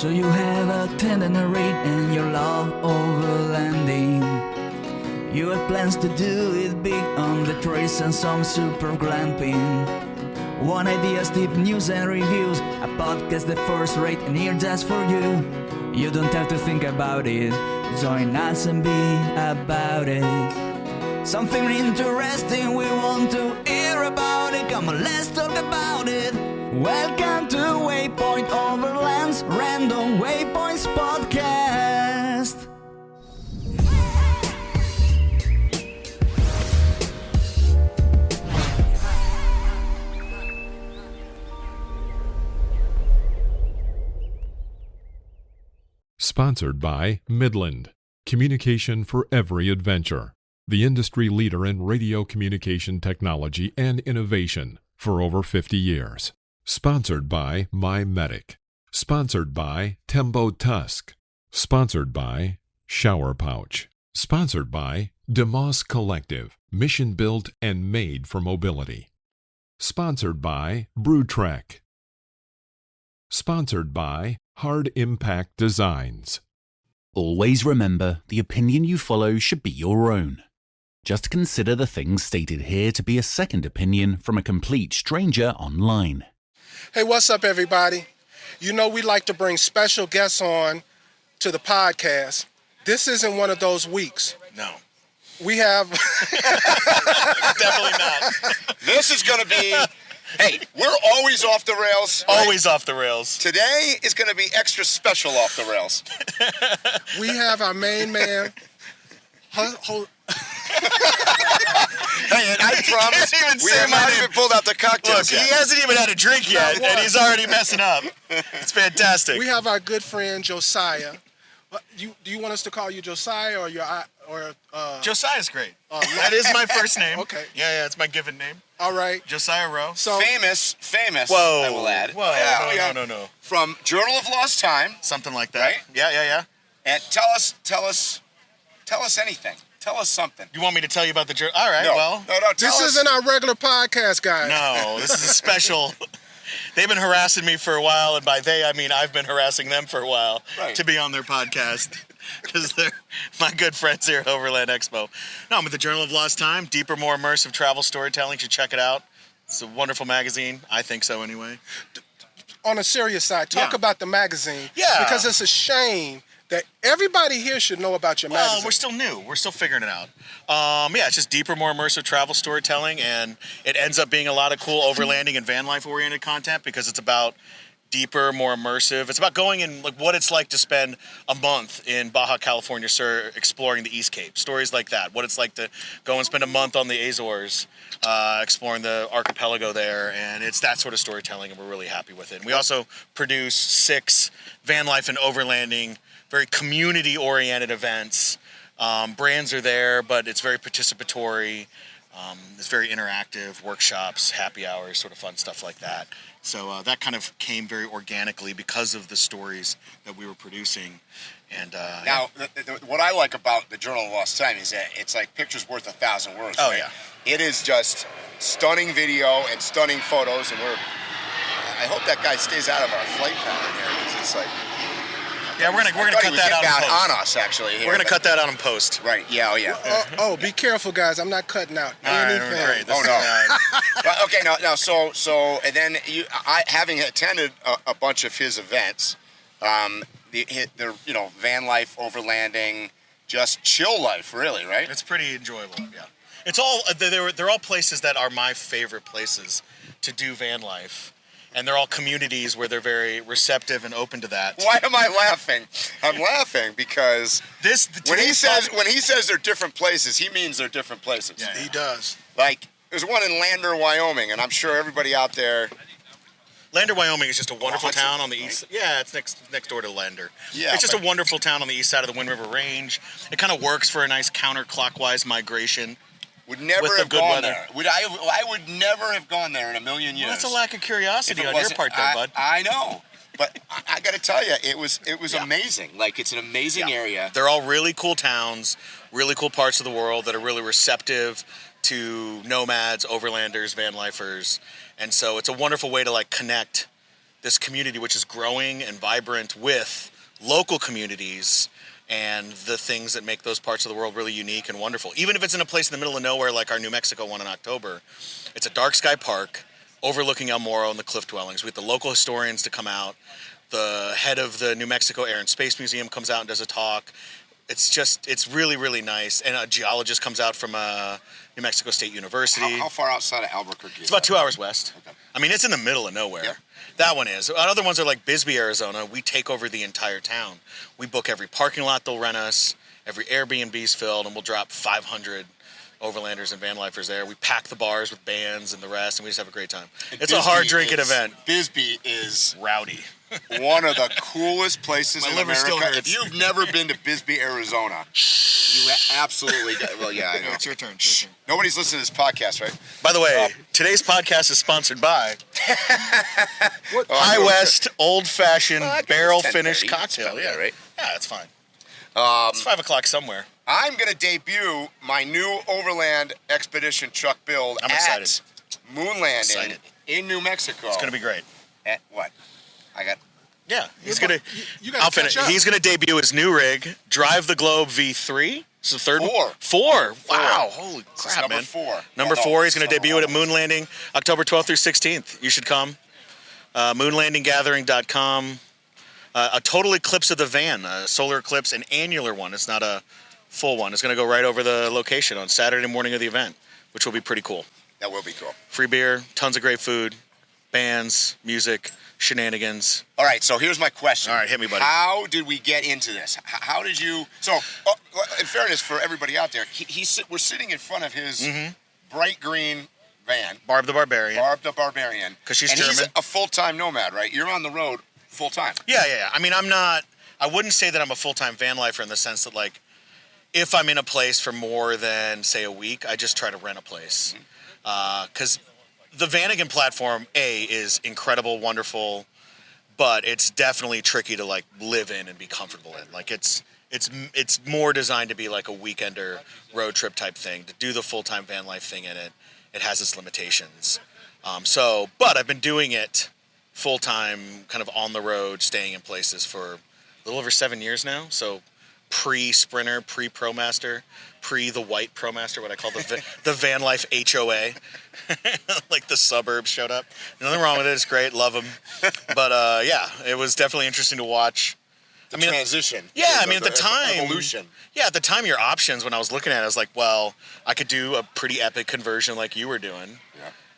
So you have a itinerary and you love overlanding. You have plans to do it big on the trails and some super glamping. One idea, deep news and reviews, a podcast the first rate and here just for you. You don't have to think about it, join us and be about it. Something interesting we want to hear about it, come on let's talk about it. Welcome to Waypoint Overland's Random Waypoints Podcast. Sponsored by MIDLAND, communication for every adventure. The industry leader in radio communication technology and innovation for over 50 years. Sponsored by MYMEDIC. Sponsored by TEMBO TUSK. Sponsored by Shower Pouch. Sponsored by DeMoss Collective, mission built and made for mobility. Sponsored by BrewTrek. Sponsored by Hard Impact Designs. Always remember, the opinion you follow should be your own. Just consider the things stated here to be a second opinion from a complete stranger online. Hey, what's up, everybody? You know we like to bring special guests on to the podcast. This isn't one of those weeks. No. We have... Definitely not. This is going to be... Hey, we're always off the rails. Right? Always off the rails. Today is going to be extra special off the rails. We have our main man... Hey, and I promise we have not even pulled out the cocktails Look, yet. he hasn't even had a drink yet, and he's already messing up. It's fantastic. We have our good friend Josiah. Do you want us to call you Josiah or Josiah's great. That is my first name. Okay. Yeah, it's my given name. all right. Josiah Rowe. So Famous, Whoa. I will add. Whoa, Yeah, no. From Journal of Lost Time. Something like that. Right? Yeah. And tell us anything. Tell us something. You want me to tell you about the journal? All right, No, well. no, tell this us. isn't our regular podcast, guys. No, this is a special. They've been harassing me for a while, and by they, I mean I've been harassing them for a while to be on their podcast because they're my good friends here at Overland Expo. No, I'm with the Journal of Lost Time, deeper, more immersive travel storytelling. You should check it out. It's a wonderful magazine. I think so anyway. On a serious side, talk about the magazine. Yeah. Because it's a shame that everybody here should know about your Well, magazine. we're still new. We're still figuring it out. It's just deeper, more immersive travel storytelling, and it ends up being a lot of cool overlanding and van life-oriented content because it's about deeper, more immersive. It's about going in, like, what it's like to spend a month in Baja California Sur exploring the East Cape. Stories like that. What it's like to go and spend a month on the Azores exploring the archipelago there, and it's that sort of storytelling, and we're really happy with it. And we also produce 6 van life and overlanding very community-oriented events. Brands are there, but it's very participatory. It's very interactive, workshops, happy hours, sort of fun stuff like that. So that kind of came very organically because of the stories that we were producing. And Now, what I like about the Journal of Lost Time is that it's like pictures worth 1,000 words. Oh, right? yeah. It is just stunning video and stunning photos, and I hope that guy stays out of our flight pattern here because it's like. yeah, we're gonna cut that out in post. On us, actually. Here, We're gonna cut that out in post. Right? Yeah. Oh, yeah. Be careful, guys. I'm not cutting out All right, anything. great. This Oh, is, no. But, okay. Now, so, and then having attended a bunch of his events, the van life, overlanding, just chill life, really, right? It's pretty enjoyable. Yeah, it's all they're all places that are my favorite places to do van life. And they're all communities where they're very receptive and open to that. Why am I laughing? I'm laughing because when he says they're different places, he means they're different places. Yeah. He does. Like there's one in Lander, Wyoming, and I'm sure everybody out there. Lander, Wyoming is just a wonderful Hudson, town on the east. Yeah, it's next door to Lander. Yeah, it's just a wonderful town on the east side of the Wind River Range. It kind of works for a nice counterclockwise migration. Would never With the have good gone weather. there. I would never have gone there in a million years. Well, that's a lack of curiosity If it on your wasn't- part, there, bud. I know, but I got to tell you, it was amazing. Like it's an amazing area. They're all really cool towns, really cool parts of the world that are really receptive to nomads, overlanders, van lifers, and so it's a wonderful way to like connect this community which is growing and vibrant with local communities and the things that make those parts of the world really unique and wonderful. Even if it's in a place in the middle of nowhere like our New Mexico one in October, it's a dark sky park overlooking El Morro and the cliff dwellings. We get the local historians to come out. The head of the New Mexico Air and Space Museum comes out and does a talk. It's really, really nice. And a geologist comes out from New Mexico State University. How far outside of Albuquerque? It's about 2 hours west. Okay. I mean, it's in the middle of nowhere. Yeah. That one is. Other ones are like Bisbee, Arizona. We take over the entire town. We book every parking lot they'll rent us. Every Airbnb's filled, and we'll drop 500 overlanders and van lifers there. We pack the bars with bands and the rest, and we just have a great time. It's a hard drinking event. Bisbee is Rowdy. one of the coolest places My in liver still America. hurts. If you've never been to Bisbee, Arizona, you absolutely got, well, yeah, I know. It's your turn. It's your turn. Nobody's listening to this podcast, right? By the way, today's podcast is sponsored by High no, West Old Fashioned Well, I guess Barrel it's 10:30. Finished It's Cocktail. probably Yeah, all right. Yeah, that's fine. It's 5 o'clock somewhere. I'm going to debut my new Overland Expedition truck build I'm at excited. MOONLANDING Excited. in New Mexico. It's going to be great. At what? I got... Yeah, he's You're gonna. you gotta I'll finish. catch up. He's gonna debut his new rig, Drive the Globe V3. It's the third Four. one. Four. Wow, holy This is crap, number man. 4. Number Oh, no, 4. He's this gonna is debut it at Moon Landing, October 12th through 16th. You should come. Moonlandinggathering.com. A total eclipse of the van, a solar eclipse, an annular one. It's not a full one. It's gonna go right over the location on Saturday morning of the event, which will be pretty cool. That will be cool. Free beer, tons of great food, bands, music, shenanigans. All right, so here's my question. All right, hit me, buddy. How did we get into this? How did you... So, in fairness for everybody out there, we're sitting in front of his bright green van, Barb the Barbarian. Barb the Barbarian. 'Cause she's and he's German. a full-time nomad, right? You're on the road full-time. Yeah. I mean, I wouldn't say that I'm a full-time van lifer in the sense that, like, if I'm in a place for more than, say, a week, I just try to rent a place. Because the Vanagon platform, is incredible, wonderful, but it's definitely tricky to, like, live in and be comfortable in. Like, it's more designed to be, like, a weekender road trip type thing. To do the full-time van life thing in it, it has its limitations. But I've been doing it full-time, kind of on the road, staying in places for a little over 7 years now. So pre-Sprinter, pre-ProMaster, pre-the white ProMaster, what I call the van life HOA. Like the suburbs showed up. Nothing wrong with it. It's great. Love them. But yeah, it was definitely interesting to watch. The transition. Yeah, I mean, at the time, Evolution. Yeah, at the time, your options when I was looking at it, I was like, well, I could do a pretty epic conversion like you were doing.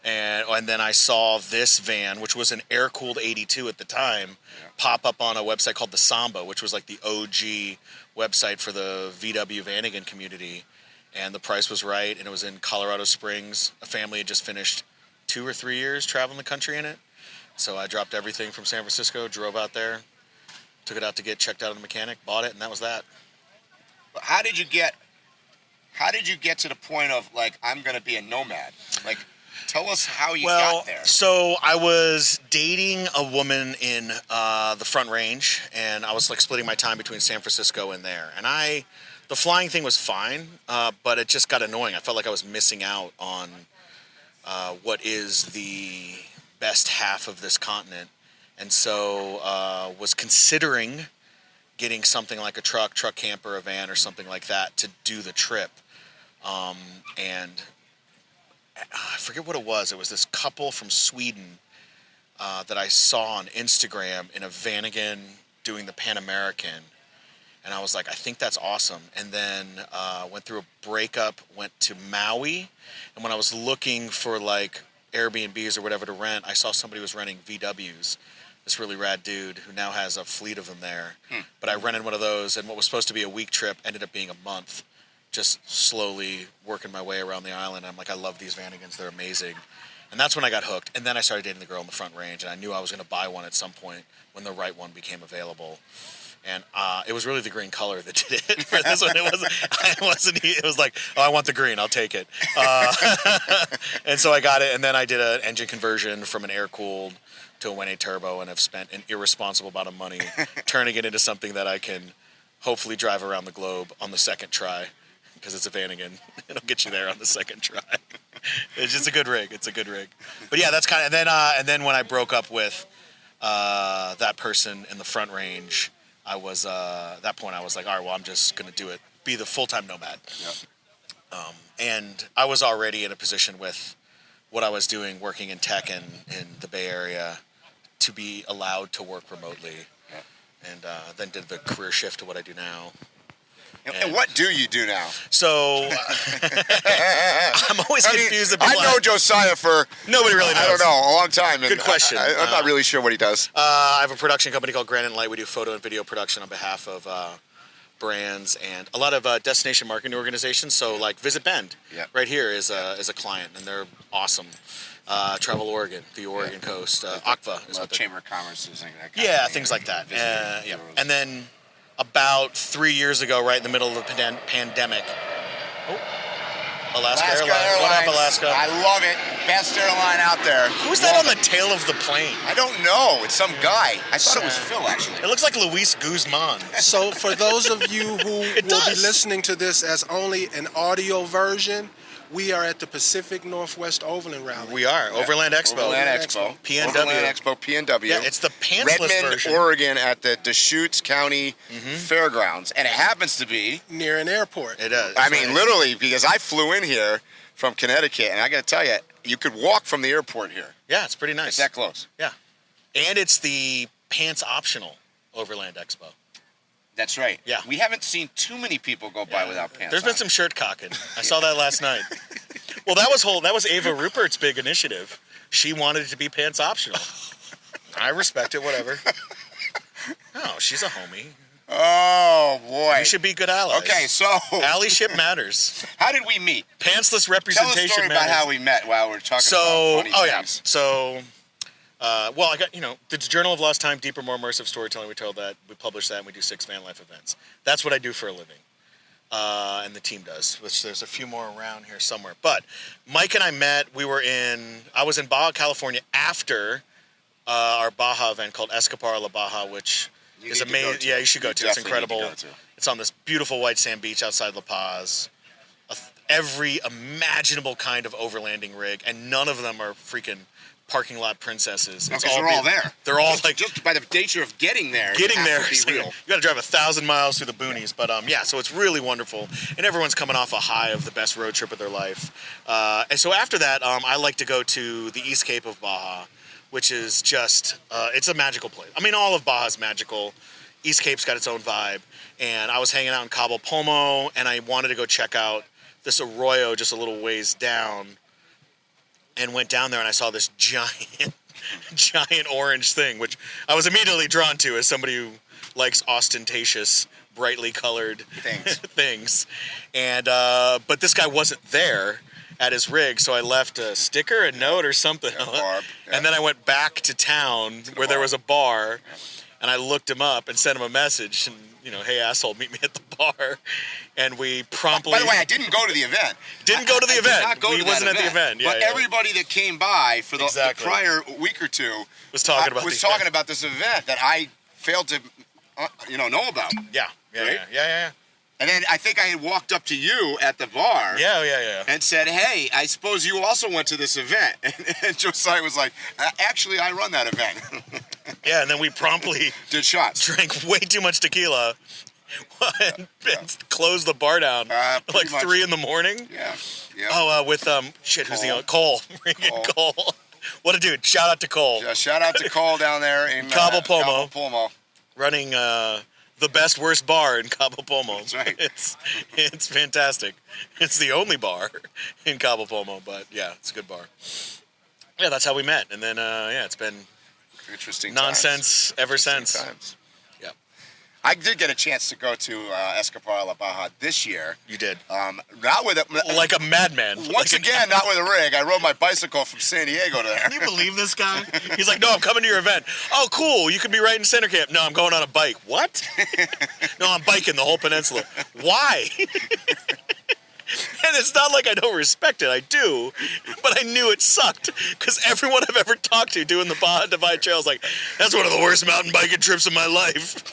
Yeah. And then I saw this van, which was an air-cooled 82 at the time, pop up on a website called the Samba, which was like the OG website for the VW Vanagon community. And the price was right, and it was in Colorado Springs. A family had just finished 2 or 3 years traveling the country in it. So I dropped everything from San Francisco, drove out there, took it out to get checked out of the mechanic, bought it, and that was that. How did you get to the point of, like, I'm going to be a nomad? Like, tell us how you got there. So I was dating a woman in the Front Range, and I was, like, splitting my time between San Francisco and there. And the flying thing was fine, but it just got annoying. I felt like I was missing out on what is the best half of this continent. And so was considering getting something like a truck camper, a van, or something like that to do the trip. And I forget what it was. It was this couple from Sweden that I saw on Instagram in a Vanagon doing the Pan American. And I was like, I think that's awesome. And then went through a breakup, went to Maui. And when I was looking for, like, Airbnbs or whatever to rent, I saw somebody was renting VWs. This really rad dude who now has a fleet of them there. But I rented one of those, and what was supposed to be a week trip ended up being a month, just slowly working my way around the island. I'm like, I love these Vanagons. They're amazing. And that's when I got hooked. And then I started dating the girl in the Front Range, and I knew I was going to buy one at some point when the right one became available. And it was really the green color that did it. For this one, it was like, oh, I want the green, I'll take it. And so I got it, and then I did an engine conversion from an air-cooled to a 1.8 turbo, and have spent an irresponsible amount of money turning it into something that I can hopefully drive around the globe on the second try, because it's a Vanagon. It'll get you there on the second try. It's just a good rig. It's a good rig. But yeah, that's kind of, and then when I broke up with that person in the Front Range, I was at that point I was like, all right, well, I'm just gonna do it, be the full-time nomad. Yeah. And I was already in a position with what I was doing, working in tech in the Bay Area, to be allowed to work remotely. Yeah. And then did the career shift to what I do now. And what do you do now? So I'm always confused. I know Josiah for nobody really knows. I don't know, a long time. And Good question. I'm not really sure what he does. I have a production company called Granite and Light. We do photo and video production on behalf of brands and a lot of destination marketing organizations. So like Visit Bend, right here is a client, and they're awesome. Travel Oregon, the Oregon coast. Aqua is what they're. Chamber of Commerce is that kind of Yeah, thing, things like that. Yeah. And then about 3 years ago, right in the middle of the pandemic. Alaska Airlines. What up, Alaska? I love it. Best airline out there. Who's that on the tail of the plane? I don't know. It's some guy. I thought it was Phil, actually. It looks like Luis Guzman. So for those of you who will does. be listening to this as only an audio version, we are at the Pacific Northwest Overland Rally. We are. Overland Expo. Overland Expo. PNW. Overland Expo, PNW. Yeah, it's the pantsless Redmond, version. Oregon at the Deschutes County Fairgrounds. And it happens to be... Near an airport. It does. I mean, literally, because I flew in here from Connecticut, and I got to tell you, you could walk from the airport here. Yeah, it's pretty nice. It's that close. Yeah. And it's the pants-optional Overland Expo. That's right. Yeah. We haven't seen too many people go by without pants There's been on. some shirt cocking. I saw that last night. Well, that was Ava Rupert's big initiative. She wanted it to be pants optional. I respect it, whatever. Oh, she's a homie. Oh, boy. You should be good allies. Okay, so... Allyship matters. How did we meet? Pantsless Tell representation a story matters. about how we met while we're talking about funny things. So, well, I got, the Journal of Lost Time, Deeper, More Immersive Storytelling, we publish that, and we do 6 van life events. That's what I do for a living. And the team does, which there's a few more around here somewhere. But Mike and I met, I was in Baja, California after our Baja event called Escapar La Baja, which is amazing. Yeah, you should go to. It's incredible. It's on this beautiful white sand beach outside La Paz. Every imaginable kind of overlanding rig, and none of them are freaking parking lot princesses. Because they're all there. They're all just by the nature of getting there. Getting there, to be real. you got to drive 1,000 miles through the boonies. But yeah, so it's really wonderful, and everyone's coming off a high of the best road trip of their life. And so after that, I like to go to the East Cape of Baja, which is just it's a magical place. I mean, all of Baja is magical. East Cape's got its own vibe, and I was hanging out in Cabo Polmo, and I wanted to go check out this arroyo just a little ways down. And went down there and I saw this giant orange thing, which I was immediately drawn to as somebody who likes ostentatious, brightly colored things. And but this guy wasn't there at his rig, so I left a sticker, a note, or something. And then I went back to town where there was a bar, and I looked him up and sent him a message. And hey asshole, meet me at the bar. And we promptly. By the way, I didn't go to the event. Didn't go to the event. Did not go to that wasn't at the event. Yeah, but everybody that came by for the prior week or two was talking about this event that I failed to, know about. Yeah. Yeah. And then I think I had walked up to you at the bar. Yeah. And said, hey, I suppose you also went to this event. And Josiah was like, actually, I run that event. Yeah, and then we promptly did shots. Drank way too much tequila and closed the bar down like 3 in the morning. Yeah. Oh, with who's the Cole? Cole. What a dude. Shout out to Cole. Yeah, shout out to Cole down there in Cabo Polmo. Running the best worst bar in Cabo Polmo. That's right. It's fantastic. It's the only bar in Cabo Polmo, but yeah, it's a good bar. Yeah, that's how we met, and then it's been interesting nonsense ever since. Times. Yeah, I did get a chance to go to Escapar La Baja this year. You did. Not with like a madman. Once again, not with a rig. I rode my bicycle from San Diego to there. Can you believe this guy? He's like, no, I'm coming to your event. Oh, cool. You could be right in center camp. No, I'm going on a bike. What? No, I'm biking the whole peninsula. Why? And it's not like I don't respect it. I do. But I knew it sucked because everyone I've ever talked to doing the Baja Divide Trail is like, that's one of the worst mountain biking trips of my life.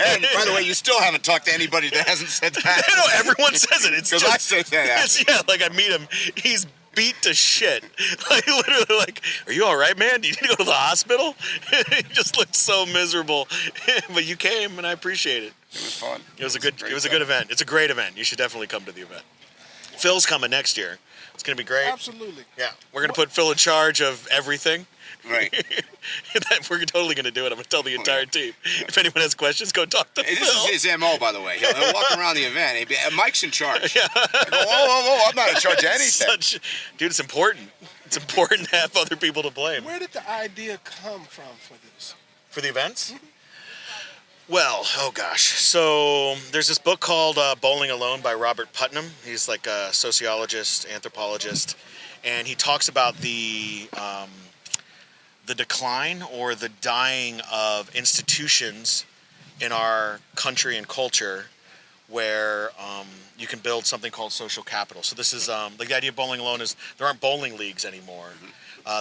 And by the way, you still haven't talked to anybody that hasn't said that. No, everyone says it. It's because I said that. Yeah, like I meet him. He's beat to shit. Like literally, like, are you all right, man? Do you need to go to the hospital? You just looked so miserable, but you came, and I appreciate it. It was fun. It was a good event. It's a great event. You should definitely come to the event. Phil's coming next year. It's gonna be great. Absolutely. Yeah, we're gonna put Phil in charge of everything. Right. We're totally gonna do it. I'm gonna tell the entire team. If anyone has questions, go talk to Hey, Phil. this is his MO, by the way. He'll walk around the event. He'd be, Mike's in charge. Yeah. Whoa, I'm not in charge of anything. Dude, it's important. It's important to have other people to blame. Where did the idea come from for this? For the events? Well, oh gosh. So there's this book called Bowling Alone by Robert Putnam. He's like a sociologist, anthropologist, and he talks about the decline or the dying of institutions in our country and culture where you can build something called social capital. So this is like the idea of Bowling Alone is there aren't bowling leagues anymore.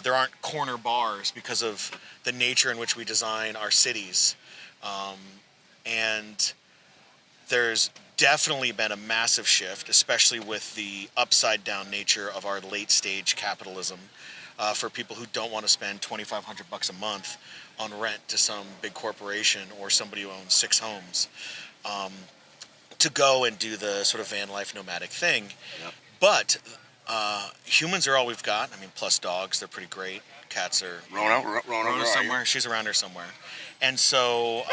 There aren't corner bars because of the nature in which we design our cities. And there's definitely been a massive shift, especially with the upside down nature of our late stage capitalism, for people who don't want to spend $2,500 a month on rent to some big corporation or somebody who owns 6 homes, to go and do the sort of van life nomadic thing. Yep. But humans are all we've got. I mean, plus dogs, they're pretty great. Cats are... Rona somewhere. She's around here somewhere. And so...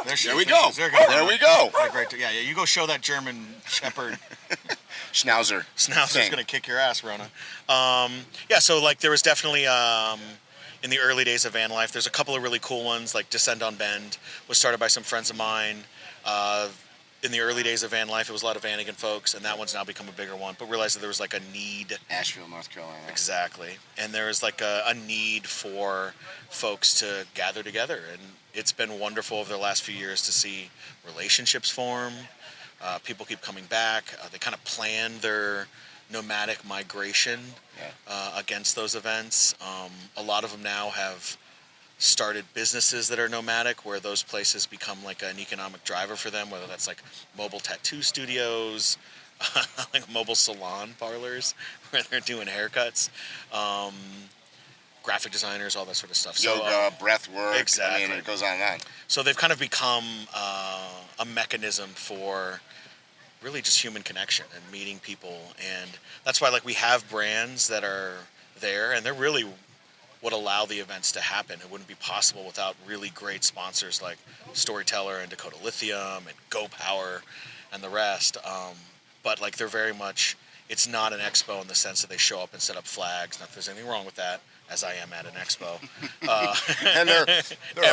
there we go. There we go. Yeah, you go show that German Shepherd. Schnauzer's going to kick your ass, Rona. Yeah, so like there was definitely... in the early days of van life, there's a couple of really cool ones, like Descend on Bend was started by some friends of mine. In the early days of van life, it was a lot of Vanagon folks, and that one's now become a bigger one, but realized that there was like a need. Asheville, North Carolina. Exactly. And there was like a need for folks to gather together, and it's been wonderful over the last few years to see relationships form. People keep coming back. They kind of plan their nomadic migration against those events. A lot of them now have started businesses that are nomadic, where those places become like an economic driver for them, whether that's like mobile tattoo studios, like mobile salon parlors where they're doing haircuts, graphic designers, all that sort of stuff. Yoga, breath work. Exactly. I mean, it goes on and on. So they've kind of become a mechanism for really just human connection and meeting people. And that's why like we have brands that are there, and they're really what allow the events to happen. It wouldn't be possible without really great sponsors like Storyteller and Dakota Lithium and Go Power and the rest. But like they're very much, it's not an expo in the sense that they show up and set up flags. Not that there's anything wrong with that, as I am at an expo. And there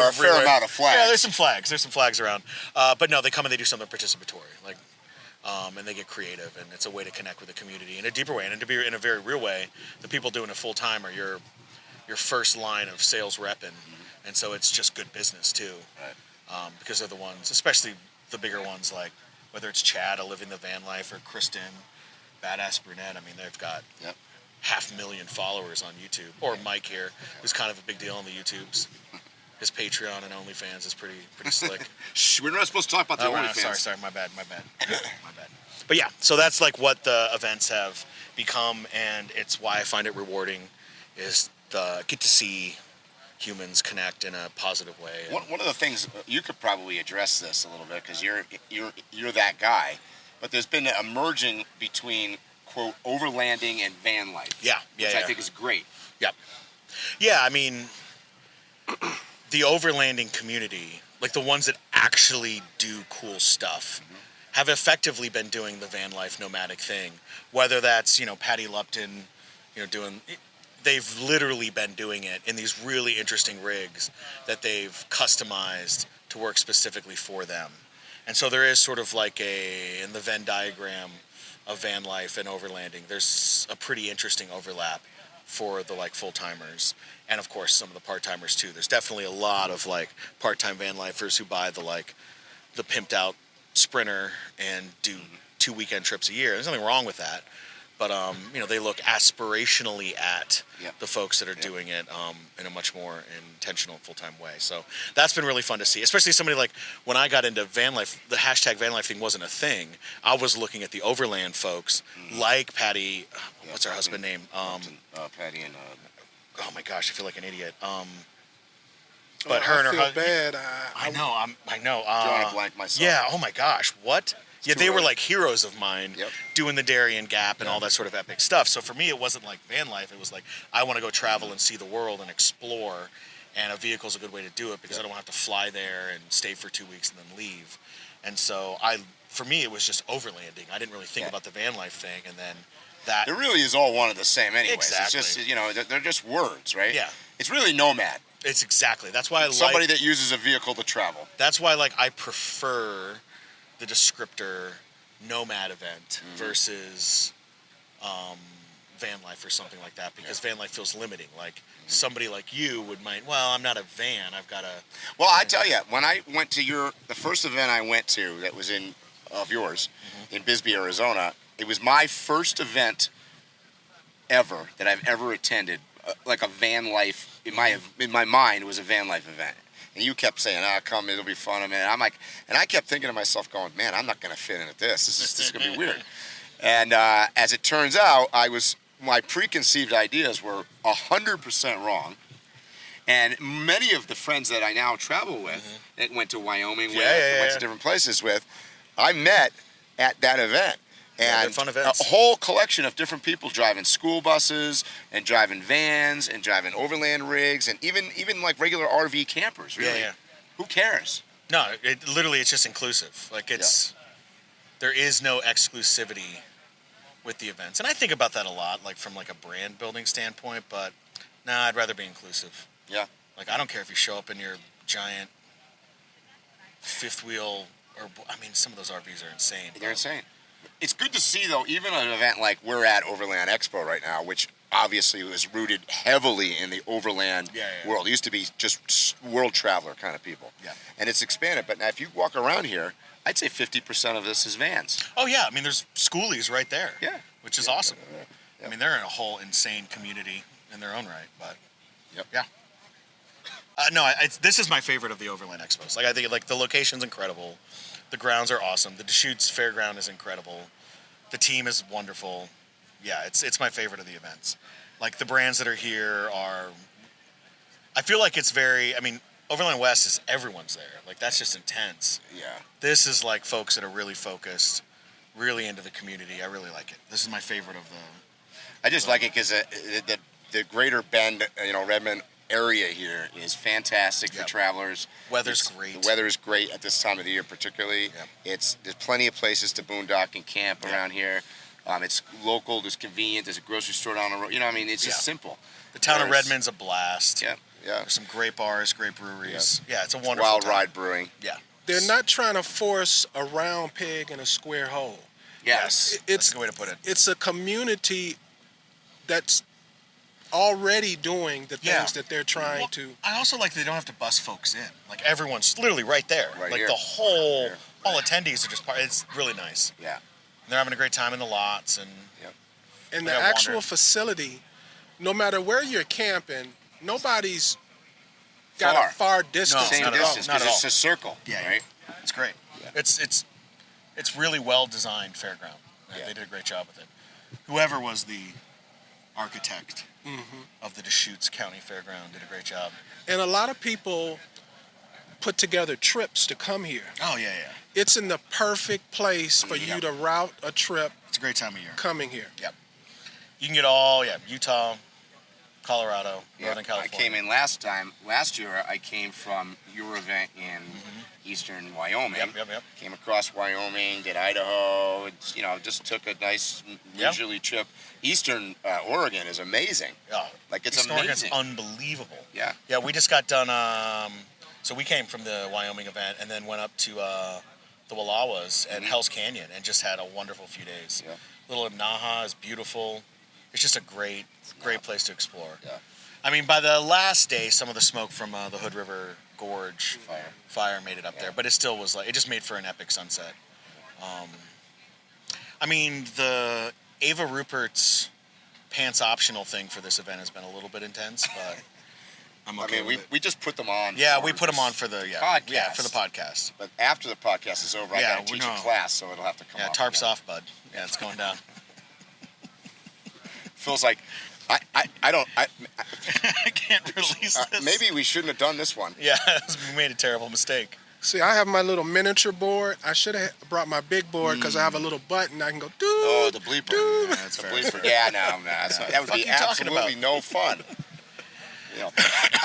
are a fair amount of flags. Yeah, there's some flags. There's some flags around. But no, they come and they do something participatory. Like, and they get creative, and it's a way to connect with the community in a deeper way. And to be in a very real way, the people doing it full time are your first line of sales repping, and so it's just good business too, right. Because they're the ones, especially the bigger ones, like whether it's Chad, a Living the Van Life, or Kristen, Badass Brunette. I mean, they've got 500,000 followers on YouTube. Or Mike here, who's kind of a big deal on the YouTubes. His Patreon and OnlyFans is pretty slick. Shh, we're not supposed to talk about the OnlyFans. Sorry, my bad. My bad. But yeah, so that's like what the events have become, and it's why I find it rewarding, is get to see humans connect in a positive way. One of the things, you could probably address this a little bit because you're that guy, but there's been a merging between, quote, overlanding and van life. Which I think is great. Yeah, I mean, the overlanding community, like the ones that actually do cool stuff, have effectively been doing the van life nomadic thing. Whether that's, Patty Lupton, doing... They've literally been doing it in these really interesting rigs that they've customized to work specifically for them. And so there is sort of like in the Venn diagram of van life and overlanding, there's a pretty interesting overlap for the like full-timers, and of course some of the part-timers too. There's definitely a lot of like part-time van lifers who buy the pimped out Sprinter and do 2 weekend trips a year. There's nothing wrong with that. but they look aspirationally at Yep. the folks that are doing it in a much more intentional, full-time way. So that's been really fun to see, especially somebody like when I got into van life, the hashtag van life thing wasn't a thing. I was looking at the Overland folks like Patty, what's her husband name? Patty and Oh my gosh, I feel like an idiot. But her and her feel husband. bad. I know. drawing a blank myself. Yeah. Oh my gosh. What? Yeah, too they were early. like heroes of mine, Yep. doing the Darien Gap and all that sort of epic stuff. So for me, it wasn't like van life. It was like I want to go travel and see the world and explore, and a vehicle's a good way to do it because I don't have to fly there and stay for 2 weeks and then leave. And so for me, it was just overlanding. I didn't really think about the van life thing, and then that. It really is all one of the same anyways. Exactly. It's just, they're just words, right? Yeah. It's really nomad. It's exactly. That's why I Somebody that uses a vehicle to travel. That's why I prefer the descriptor nomad event versus van life or something like that, because van life feels limiting. Like somebody like you would mind, well, I'm not a van, I've got a. Well, I tell you, when I went to the first event I went to that was of yours in Bisbee, Arizona, it was my first event ever that I've ever attended, like a van life, in my mind, it was a van life event. And you kept saying, come, it'll be fun. And I kept thinking to myself, going, man, I'm not going to fit into this. This is going to be weird. And as it turns out, my preconceived ideas were 100% wrong. And many of the friends that I now travel with, that went to Wyoming went to different places with, I met at that event. Yeah, they're And fun events. a whole collection of different people driving school buses and driving vans and driving overland rigs and even like regular RV campers, really. Yeah. Who cares? No, it's just inclusive. Like there is no exclusivity with the events. And I think about that a lot, like from like a brand building standpoint, but I'd rather be inclusive. Yeah. Like I don't care if you show up in your giant fifth wheel some of those RVs are insane. They're insane. It's good to see, though, even an event like we're at Overland Expo right now, which obviously was rooted heavily in the overland world. It used to be just world traveler kind of people. Yeah. And it's expanded. But now if you walk around here, I'd say 50% of this is vans. Oh, yeah. I mean, there's schoolies right there. Yeah. Which is awesome. Yeah. I mean, they're in a whole insane community in their own right. But, yeah. This is my favorite of the Overland Expos. Like, I think the location's incredible. The grounds are awesome. The Deschutes Fairground is incredible. The team is wonderful. Yeah, it's my favorite of the events. Like, the brands that are here are... I feel like it's very... I mean, Overland West is everyone's there. Like, that's just intense. Yeah. This is like folks that are really focused, really into the community. I really like it. This is my favorite of the... I just like it because the Greater Bend, Redmond area here is fantastic for travelers. Weather's great. The weather is great at this time of the year, particularly. There's plenty of places to boondock and camp around here. It's local. There's convenient. There's a grocery store down the road. It's just simple. The town of Redmond's a blast. Yeah. There's some great bars, great breweries. Yeah, it's a wonderful Wild town. Ride Brewing. Yeah. They're not trying to force a round peg in a square hole. Yes. That's a good way to put it. It's a community that's already doing the things that they're trying to. I also like they don't have to bus folks in. Like everyone's literally right there. Right like here. all attendees are just part. It's really nice. Yeah. And they're having a great time in the lots and. And the Yeah, actual wander. facility, no matter where you're camping, nobody's got Far. a far distance. Same not at all. distance Not because at it's all. a circle. Yeah, Right. It's great. It's really well designed fairground. They did a great job with it. Whoever was the architect of the Deschutes County Fairground did a great job. And a lot of people put together trips to come here. Oh yeah. It's in the perfect place for you to route a trip It's a great time of year. coming here. Yep. You can get all Utah, Colorado, Northern I California. came in last year. I came from your event in eastern Wyoming. Yep. Came across Wyoming, did Idaho. Just took a nice leisurely trip. Eastern Oregon is amazing. Oh, Like it's Eastern Oregon's amazing. unbelievable. Yeah. Yeah, we just got done. So we came from the Wyoming event and then went up to the Wallowas and Hell's Canyon and just had a wonderful few days. Yeah. Little Imnaha is beautiful. It's just a great place to explore. Yeah. I mean, by the last day, some of the smoke from the Hood River Gorge fire made it up there, but it still was it just made for an epic sunset. I mean, the Ava Rupert's pants optional thing for this event has been a little bit intense, but I'm okay with it. We just put them on. Yeah, we put them on for the podcast. for the podcast. But after the podcast is over, I got to teach a class, so it'll have to come off. Yeah, tarps again. off, bud. Yeah, it's going down. Feels like I don't. I can't release this. Maybe we shouldn't have done this one. Yeah, we made a terrible mistake. See, I have my little miniature board. I should have brought my big board because I have a little button. I can go, dude. Oh, the bleeper. Dude. Yeah, that's The fair. bleeper. Yeah, no, that would be absolutely no fun. You know.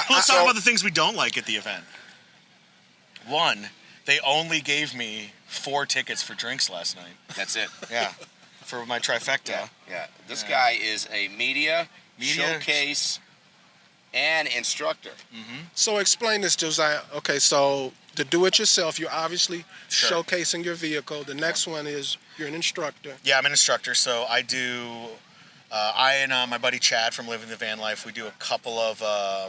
Let's talk about the things we don't like at the event. One, they only gave me 4 tickets for drinks last night. That's it. Yeah, for my trifecta. Yeah. This guy is a media showcase and instructor. So explain this, Josiah. Okay, so the do-it-yourself, you're obviously Sure. showcasing your vehicle. The next one is you're an instructor. Yeah, I'm an instructor, so I do. I and my buddy Chad from Living the Van Life, we do a couple of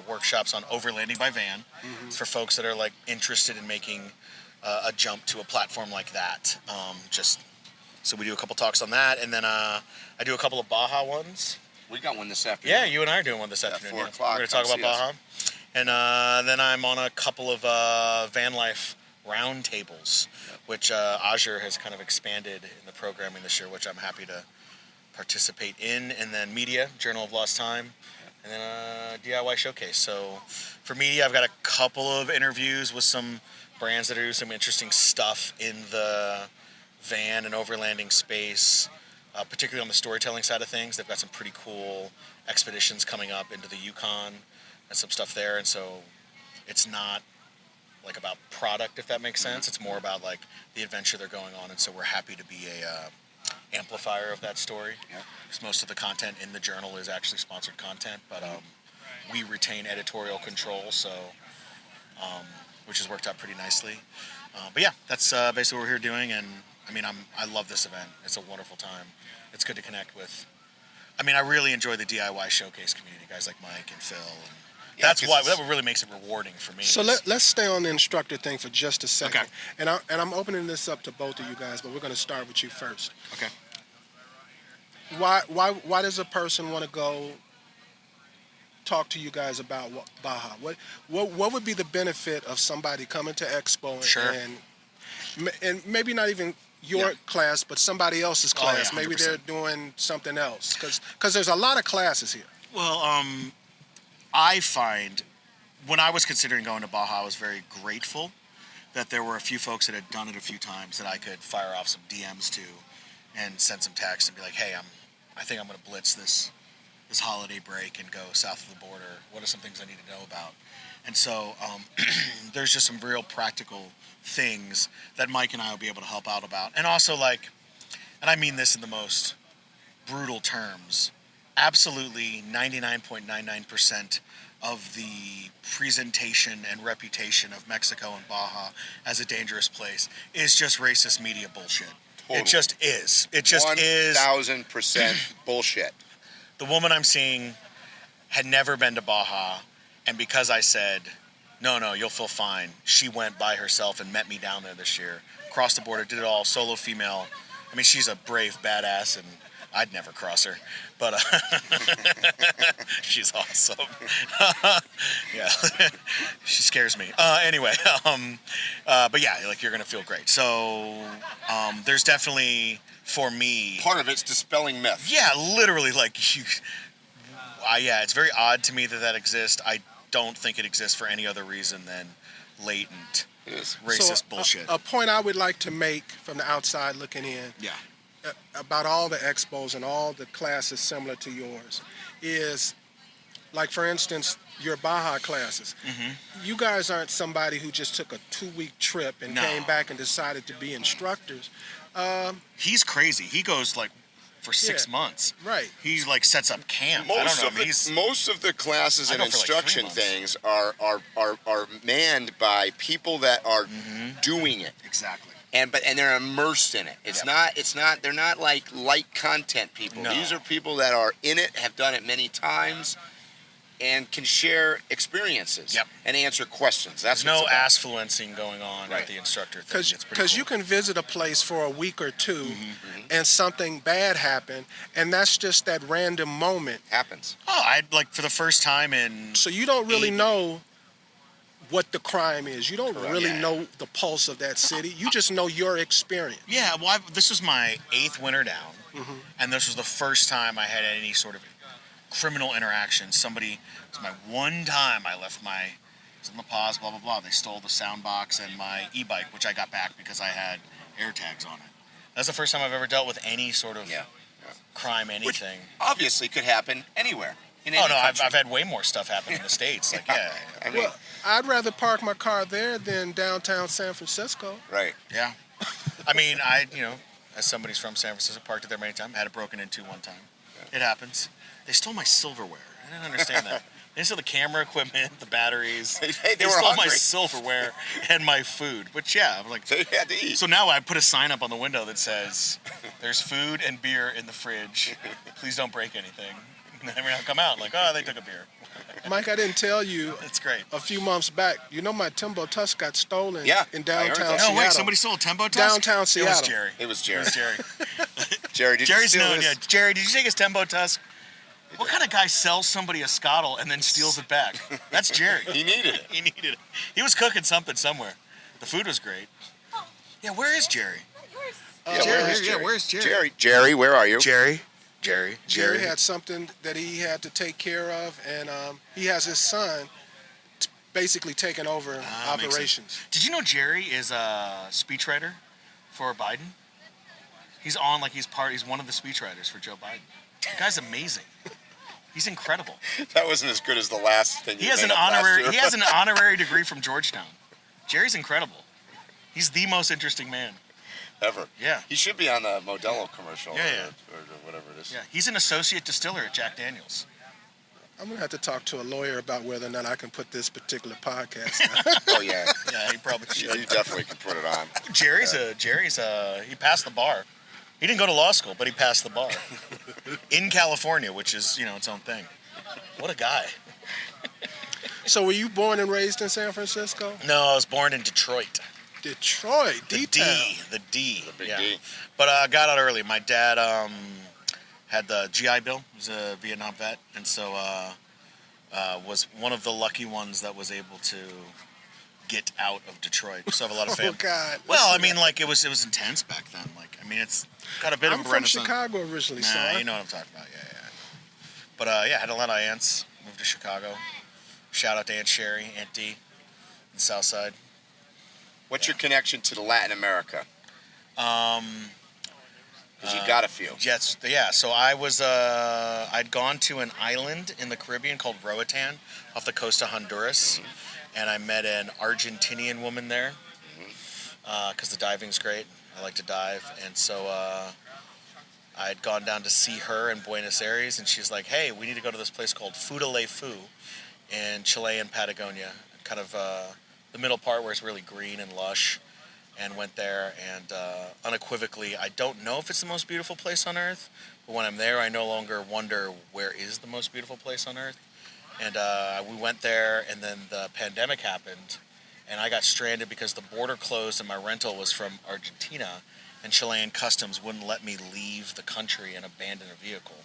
workshops on overlanding by van for folks that are like interested in making a jump to a platform like that. So we do a couple talks on that, and then I do a couple of Baja ones. We got one this afternoon. Yeah, you and I are doing one this afternoon. 4 yeah. o'clock. We're going to talk Come about see Baja. And then I'm on a couple of van life roundtables, which Azure has kind of expanded in the programming this year, which I'm happy to participate in. And then media, Journal of Lost Time, and then DIY Showcase. So for media, I've got a couple of interviews with some brands that are doing some interesting stuff in the van and overlanding space. Particularly on the storytelling side of things. They've got some pretty cool expeditions coming up into the Yukon and some stuff there. And so it's not like about product, if that makes sense. It's more about like the adventure they're going on. And so we're happy to be a amplifier of that story. Because most of the content in the journal is actually sponsored content, but we retain editorial control, so which has worked out pretty nicely. But yeah, that's basically what we're here doing. And I mean, I love this event. It's a wonderful time. It's good to connect with. I mean, I really enjoy the DIY showcase community, guys like Mike and Phil. And that's why that really makes it rewarding for me. So let's stay on the instructor thing for just a second. Okay. And I'm opening this up to both of you guys, but we're going to start with you first. Okay. Why does a person want to go talk to you guys about Baja? What would be the benefit of somebody coming to Expo and maybe not even your class, but somebody else's class? Yeah, maybe they're doing something else, because there's a lot of classes here. Well, I find when I was considering going to Baja, I was very grateful that there were a few folks that had done it a few times that I could fire off some DMs to and send some texts and be like, hey, I think I'm going to blitz this holiday break and go south of the border. What are some things I need to know about? And so there's just some real practical things that Mike and I will be able to help out about. And also, like, and I mean this in the most brutal terms, absolutely 99.99% of the presentation and reputation of Mexico and Baja as a dangerous place is just racist media bullshit. Totally. It just is. It just is. 1,000% bullshit. The woman I'm seeing had never been to Baja, and because I said, no, you'll feel fine, she went by herself and met me down there this year. Crossed the border, did it all, solo female. I mean, she's a brave badass, and I'd never cross her, but she's awesome. Yeah, she scares me. Anyway, but yeah, like, you're gonna feel great. So there's definitely, for me, Part of it's dispelling myth. yeah, literally, like, yeah, it's very odd to me that exists. I don't think it exists for any other reason than latent It is. racist So bullshit. A point I would like to make from the outside looking in Yeah. About all the expos and all the classes similar to yours is, like, for instance, your Baja classes. You guys aren't somebody who just took a 2-week trip and No. came back and decided to be instructors. He's crazy. He goes like for 6 Yeah. months. Right. He like sets up camp. I Most don't know. most of the classes I and go for, like, 3 instruction months. things are manned by people that are doing it. Exactly. And they're immersed in it. They're not like light content people. No. These are people that are in it, have done it many times, and can share experiences Yep. and answer questions. That's There's no what's about. ass-fluencing going on Right. at the instructor thing. It's pretty Because cool. you can visit a place for a week or two, and something bad happened, and that's just that random moment. Happens. Oh, I like for the first time in. So you don't really know what the crime is. You don't Correct. really Yeah. know the pulse of that city. You just know your experience. Yeah, well, this was my 8th winter down, and this was the first time I had any sort of criminal interaction. It was my one time I left I was in La Paz, blah, blah, blah. They stole the sound box and my e-bike, which I got back because I had air tags on it. That's the first time I've ever dealt with any sort of crime, anything. Obviously, could happen anywhere. In Oh, any no, I've country. had way more stuff happen in the States. Like, yeah. I mean, Well, I'd rather park my car there than downtown San Francisco. right. Yeah. I mean, as somebody's from San Francisco, parked it there many times, had it broken into one time. It happens. They stole my silverware. I didn't understand that. They stole the camera equipment, the batteries. They They were stole my hungry. silverware and my food. Which, yeah, I'm like. They had to eat. So now I put a sign up on the window that says, "There's food and beer in the fridge. Please don't break anything." And every now I come out like, "Oh, they took a beer." Mike, I didn't tell you That's great. a few months back. You know my TEMBO TUSK got stolen Yeah, in I heard downtown that. Seattle. No, wait, somebody stole a TEMBO tusk? Downtown It was Seattle. Jerry. It was It Jerry. was Jerry. Jerry, did Jerry's you steal known, his? yeah. Jerry, did you take his TEMBO tusk? What kind of guy sells somebody a scottle and then steals it back? That's Jerry. He needed it. He needed it. He was cooking something somewhere. The food was great. Yeah, where is Jerry? Yeah, Jerry, where is yeah, Jerry? where's Jerry? Jerry, where are you? Jerry Jerry had something that he had to take care of, and he has his son basically taking over Makes sense. operations. Did you know Jerry is a speechwriter for Biden? He's on he's one of the speechwriters for Joe Biden. The guy's amazing. He's incredible. That wasn't as good as the last thing. He has an honorary degree from Georgetown. Jerry's incredible. He's the most interesting man. ever. Yeah. He should be on the Modelo commercial. Yeah. Or whatever it is. Yeah, he's an associate distiller at Jack Daniels. I'm gonna have to talk to a lawyer about whether or not I can put this particular podcast out. Oh yeah. Yeah, he probably Yeah, should. you definitely can put it on. Jerry's he passed the bar. He didn't go to law school, but he passed the bar in California, which is its own thing. What a guy. So were you born and raised in San Francisco? No, I was born in Detroit. Detroit, The D-town. D. The big yeah. D. But I got out early. My dad had the GI Bill. He was a Vietnam vet, and so was one of the lucky ones that was able to get out of Detroit. We still have a lot of family. Oh God. Well, I mean, it was intense back then. It's got a bit I'm of a from renaissance. Chicago originally, so Nah, you know what I'm talking about. Yeah. But I had a lot of aunts. Moved to Chicago. Shout out to Aunt Sherry, Aunt D, in the South Side. What's your connection to the Latin America? Because you got a few. Yes, yeah. So I was, I'd gone to an island in the Caribbean called Roatan, off the coast of Honduras, and I met an Argentinian woman there, because the diving's great. I like to dive, and so I had gone down to see her in Buenos Aires, and she's like, "Hey, we need to go to this place called Fu in Chilean Patagonia, kind of the middle part where it's really green and lush." And went there, and unequivocally, I don't know if it's the most beautiful place on earth, but when I'm there, I no longer wonder where is the most beautiful place on earth. And we went there, and then the pandemic happened, and I got stranded because the border closed and my rental was from Argentina, and Chilean customs wouldn't let me leave the country and abandon a vehicle.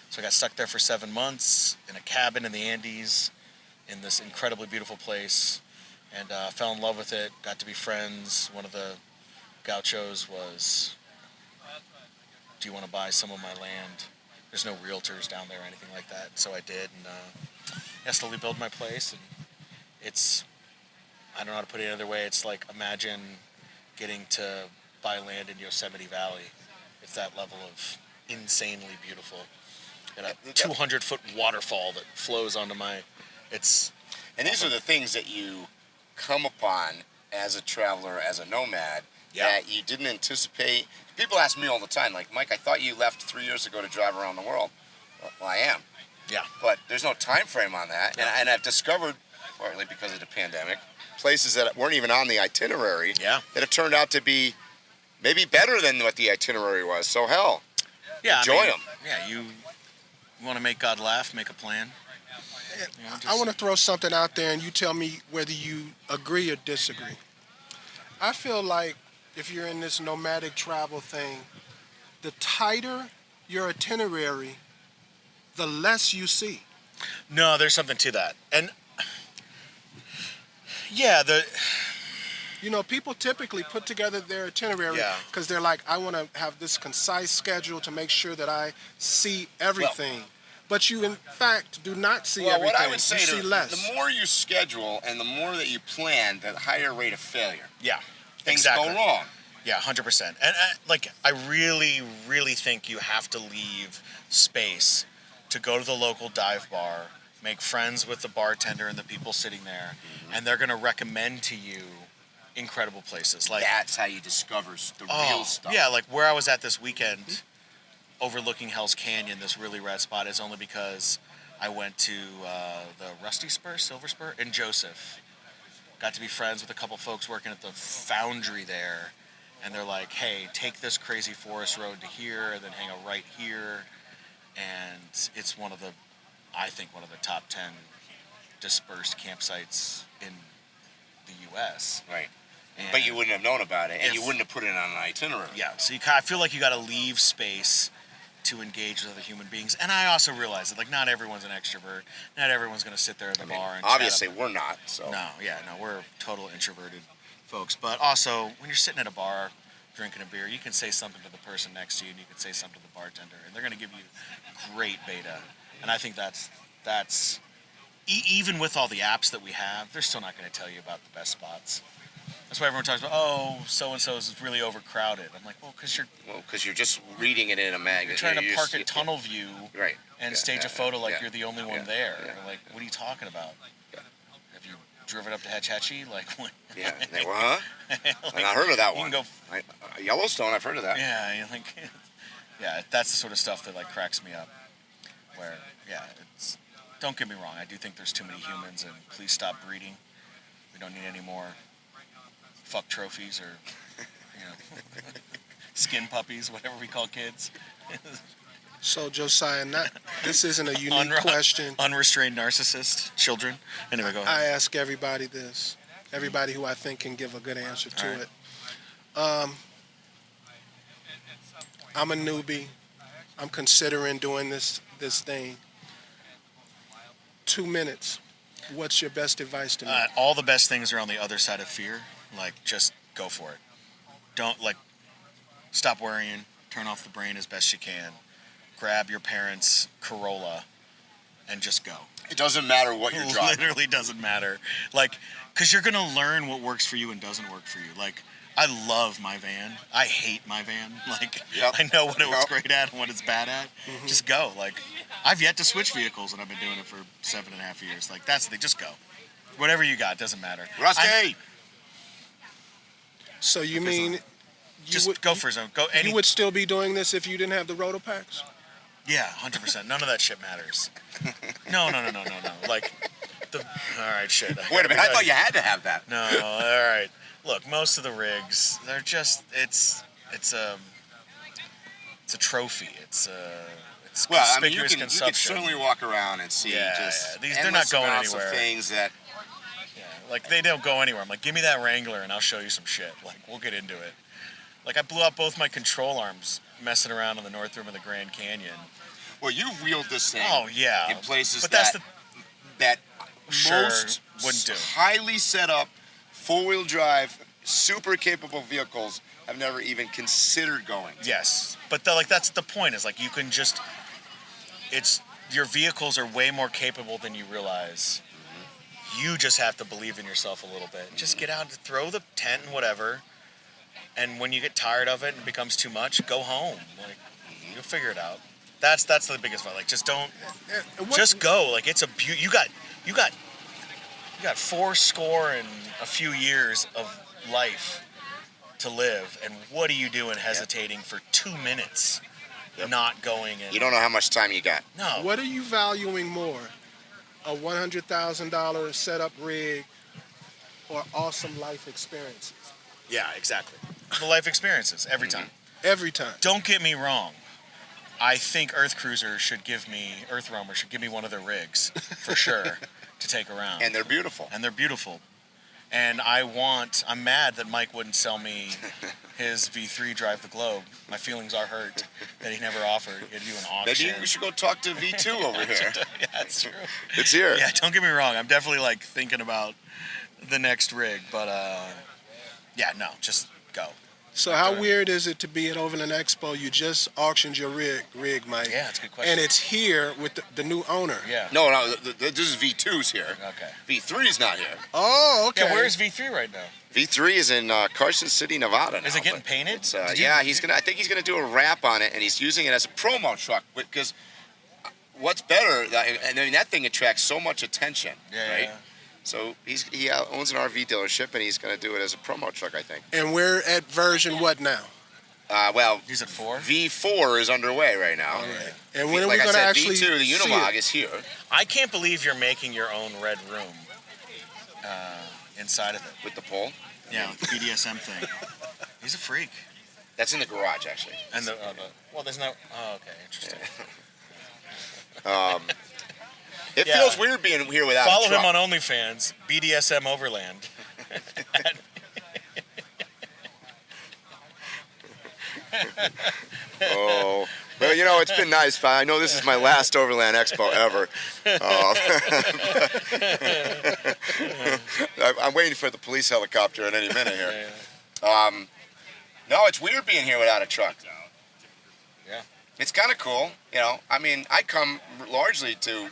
So I got stuck there for 7 months in a cabin in the Andes in this incredibly beautiful place. And fell in love with it, got to be friends. One of the gauchos was, "Do you want to buy some of my land?" There's no realtors down there or anything like that. So I did, and I slowly built my place. And I don't know how to put it another way. It's like, imagine getting to buy land in Yosemite Valley. It's that level of insanely beautiful. And a 200-foot waterfall that flows onto And these are the things that you come upon as a traveler, as a nomad, that you didn't anticipate. People ask me all the time, like, "Mike, I thought you left 3 years ago to drive around the world." Well, I am. Yeah. But there's no time frame on that. Yeah. And I've discovered, partly because of the pandemic, places that weren't even on the itinerary that have turned out to be maybe better than what the itinerary was. So, hell, enjoy them. Yeah, you want to make God laugh, make a plan. I want to throw something out there, and you tell me whether you agree or disagree. I feel like if you're in this nomadic travel thing, the tighter your itinerary, the less you see. No, there's something to that. And You know, people typically put together their itinerary because they're like, I want to have this concise schedule to make sure that I see everything. But you, in fact, do not see everything. What I would say, you see less. The more you schedule and the more that you plan, the higher rate of failure. Yeah, Things go wrong. Yeah, 100%. And I really, really think you have to leave space to go to the local dive bar, make friends with the bartender and the people sitting there, and they're going to recommend to you incredible places. Like that's how you discover the real stuff. Yeah, like where I was at this weekend, overlooking Hell's Canyon, this really rad spot, is only because I went to the Silver Spur in Joseph. Got to be friends with a couple folks working at the foundry there, and they're like, hey, take this crazy forest road to here, and then hang a right here, and it's I think one of the top 10 dispersed campsites in the U.S. Right. But you wouldn't have known about it, and you wouldn't have put it on an itinerary. Yeah, so I feel like you got to leave space to engage with other human beings. And I also realize that, like, not everyone's an extrovert. Not everyone's going to sit there at the bar and obviously, chat up. we're not. So No, we're total introverted folks. But also, when you're sitting at a bar drinking a beer, you can say something to the person next to you, and you can say something to the bartender, and they're going to give you great beta. And I think that's even with all the apps that we have, they're still not going to tell you about the best spots. That's why everyone talks about, so-and-so is really overcrowded. I'm like, because you're just reading it in a magazine. You're trying to park at Tunnel View and stage a photo like you're the only one there. Yeah. Like, what are you talking about? Yeah. Have you driven up to Hetch Hetchy? Like, what? Yeah. Huh? And I heard of that one. Go, Yellowstone, I've heard of that. Yeah, you're like, that's the sort of stuff that, like, cracks me up. Where, don't get me wrong, I do think there's too many humans, and please stop breeding. We don't need any more fuck trophies or, skin puppies, whatever we call kids. So, Josiah, this isn't a unique question. Unrestrained narcissist children. Anyway, go ahead. I ask everybody this. Everybody who I think can give a good answer to it. I'm a newbie. I'm considering doing this thing. 2 minutes. What's your best advice to me? All the best things are on the other side of fear. Like, just go for it. Don't, stop worrying. Turn off the brain as best you can. Grab your parents' Corolla and just go. It doesn't matter what you're driving. It literally doesn't matter. Because you're going to learn what works for you and doesn't work for you. I love my van. I hate my van. I know what it was great at and what it's bad at. Mm-hmm. Just go. I've yet to switch vehicles, and I've been doing it for 7.5 years. That's the thing. Just go. Whatever you got, doesn't matter. Rusty! So you mean... Go for it. Go any... You would still be doing this if you didn't have the roto packs? Yeah, 100%. None of that shit matters. No. All right, shit. Wait a minute. I thought you had to have that. No, all right. Look, most of the rigs, they're just, it's a trophy. It's conspicuous you can certainly walk around and see they're not going anywhere. Of things that... they don't go anywhere. I'm like, give me that Wrangler and I'll show you some shit. We'll get into it. I blew out both my control arms messing around on the North Rim of the Grand Canyon. Well, you wheeled this thing. Oh, yeah. In places but that sure most wouldn't do. Highly set up, four-wheel drive, super capable vehicles have never even considered going to. Yes. But that's the point, is you can just, your vehicles are way more capable than you realize. Mm-hmm. You just have to believe in yourself a little bit. Mm-hmm. Just get out and throw the tent and whatever. And when you get tired of it and it becomes too much, go home. You'll figure it out. That's the biggest one. Just don't. Just go. It's a beauty. You got 80 and a few years of life to live. And what are you doing hesitating for 2 minutes, not going? You don't know how much time you got. No. What are you valuing more? A $100,000 setup rig or awesome life experiences? Yeah, exactly. The life experiences every time. Every time. Don't get me wrong. I think Earth Roamer should give me one of their rigs for sure to take around. And they're beautiful. And I'm mad that Mike wouldn't sell me his V3 Drive the Globe. My feelings are hurt that he never offered. He had to do an auction. Maybe we should go talk to V2 over here. Yeah, that's true. It's here. Yeah, don't get me wrong. I'm definitely like thinking about the next rig, but yeah, no, just go. So how weird is it to be at Overland Expo? You just auctioned your rig, Mike. Yeah, that's a good question. And it's here with the new owner. Yeah. No, this is V2's here. Okay. V3's not here. Oh, okay. Yeah, where's V3 right now? V3 is in Carson City, Nevada now. Is it getting painted? Yeah, I think he's gonna do a wrap on it, and he's using it as a promo truck. Because what's better? I mean, that thing attracts so much attention, right? Yeah. So he owns an RV dealership, and he's going to do it as a promo truck, I think. And we're at version what now? Well, he's at 4. V4 is underway right now. All right. And when are we like going to I said, actually V2, the see Unimog it? is here. I can't believe you're making your own red room inside of it. With the pole? Yeah, with the BDSM thing. He's a freak. That's in the garage, actually. And well, there's no. Oh, okay, interesting. It feels weird being here without Follow a truck. him on OnlyFans, BDSM Overland. Oh. Well, you know, it's been nice. I know this is my last Overland Expo ever. I'm waiting for the police helicopter at any minute here. No, it's weird being here without a truck. Yeah. It's kind of cool, you know. I mean, I come largely to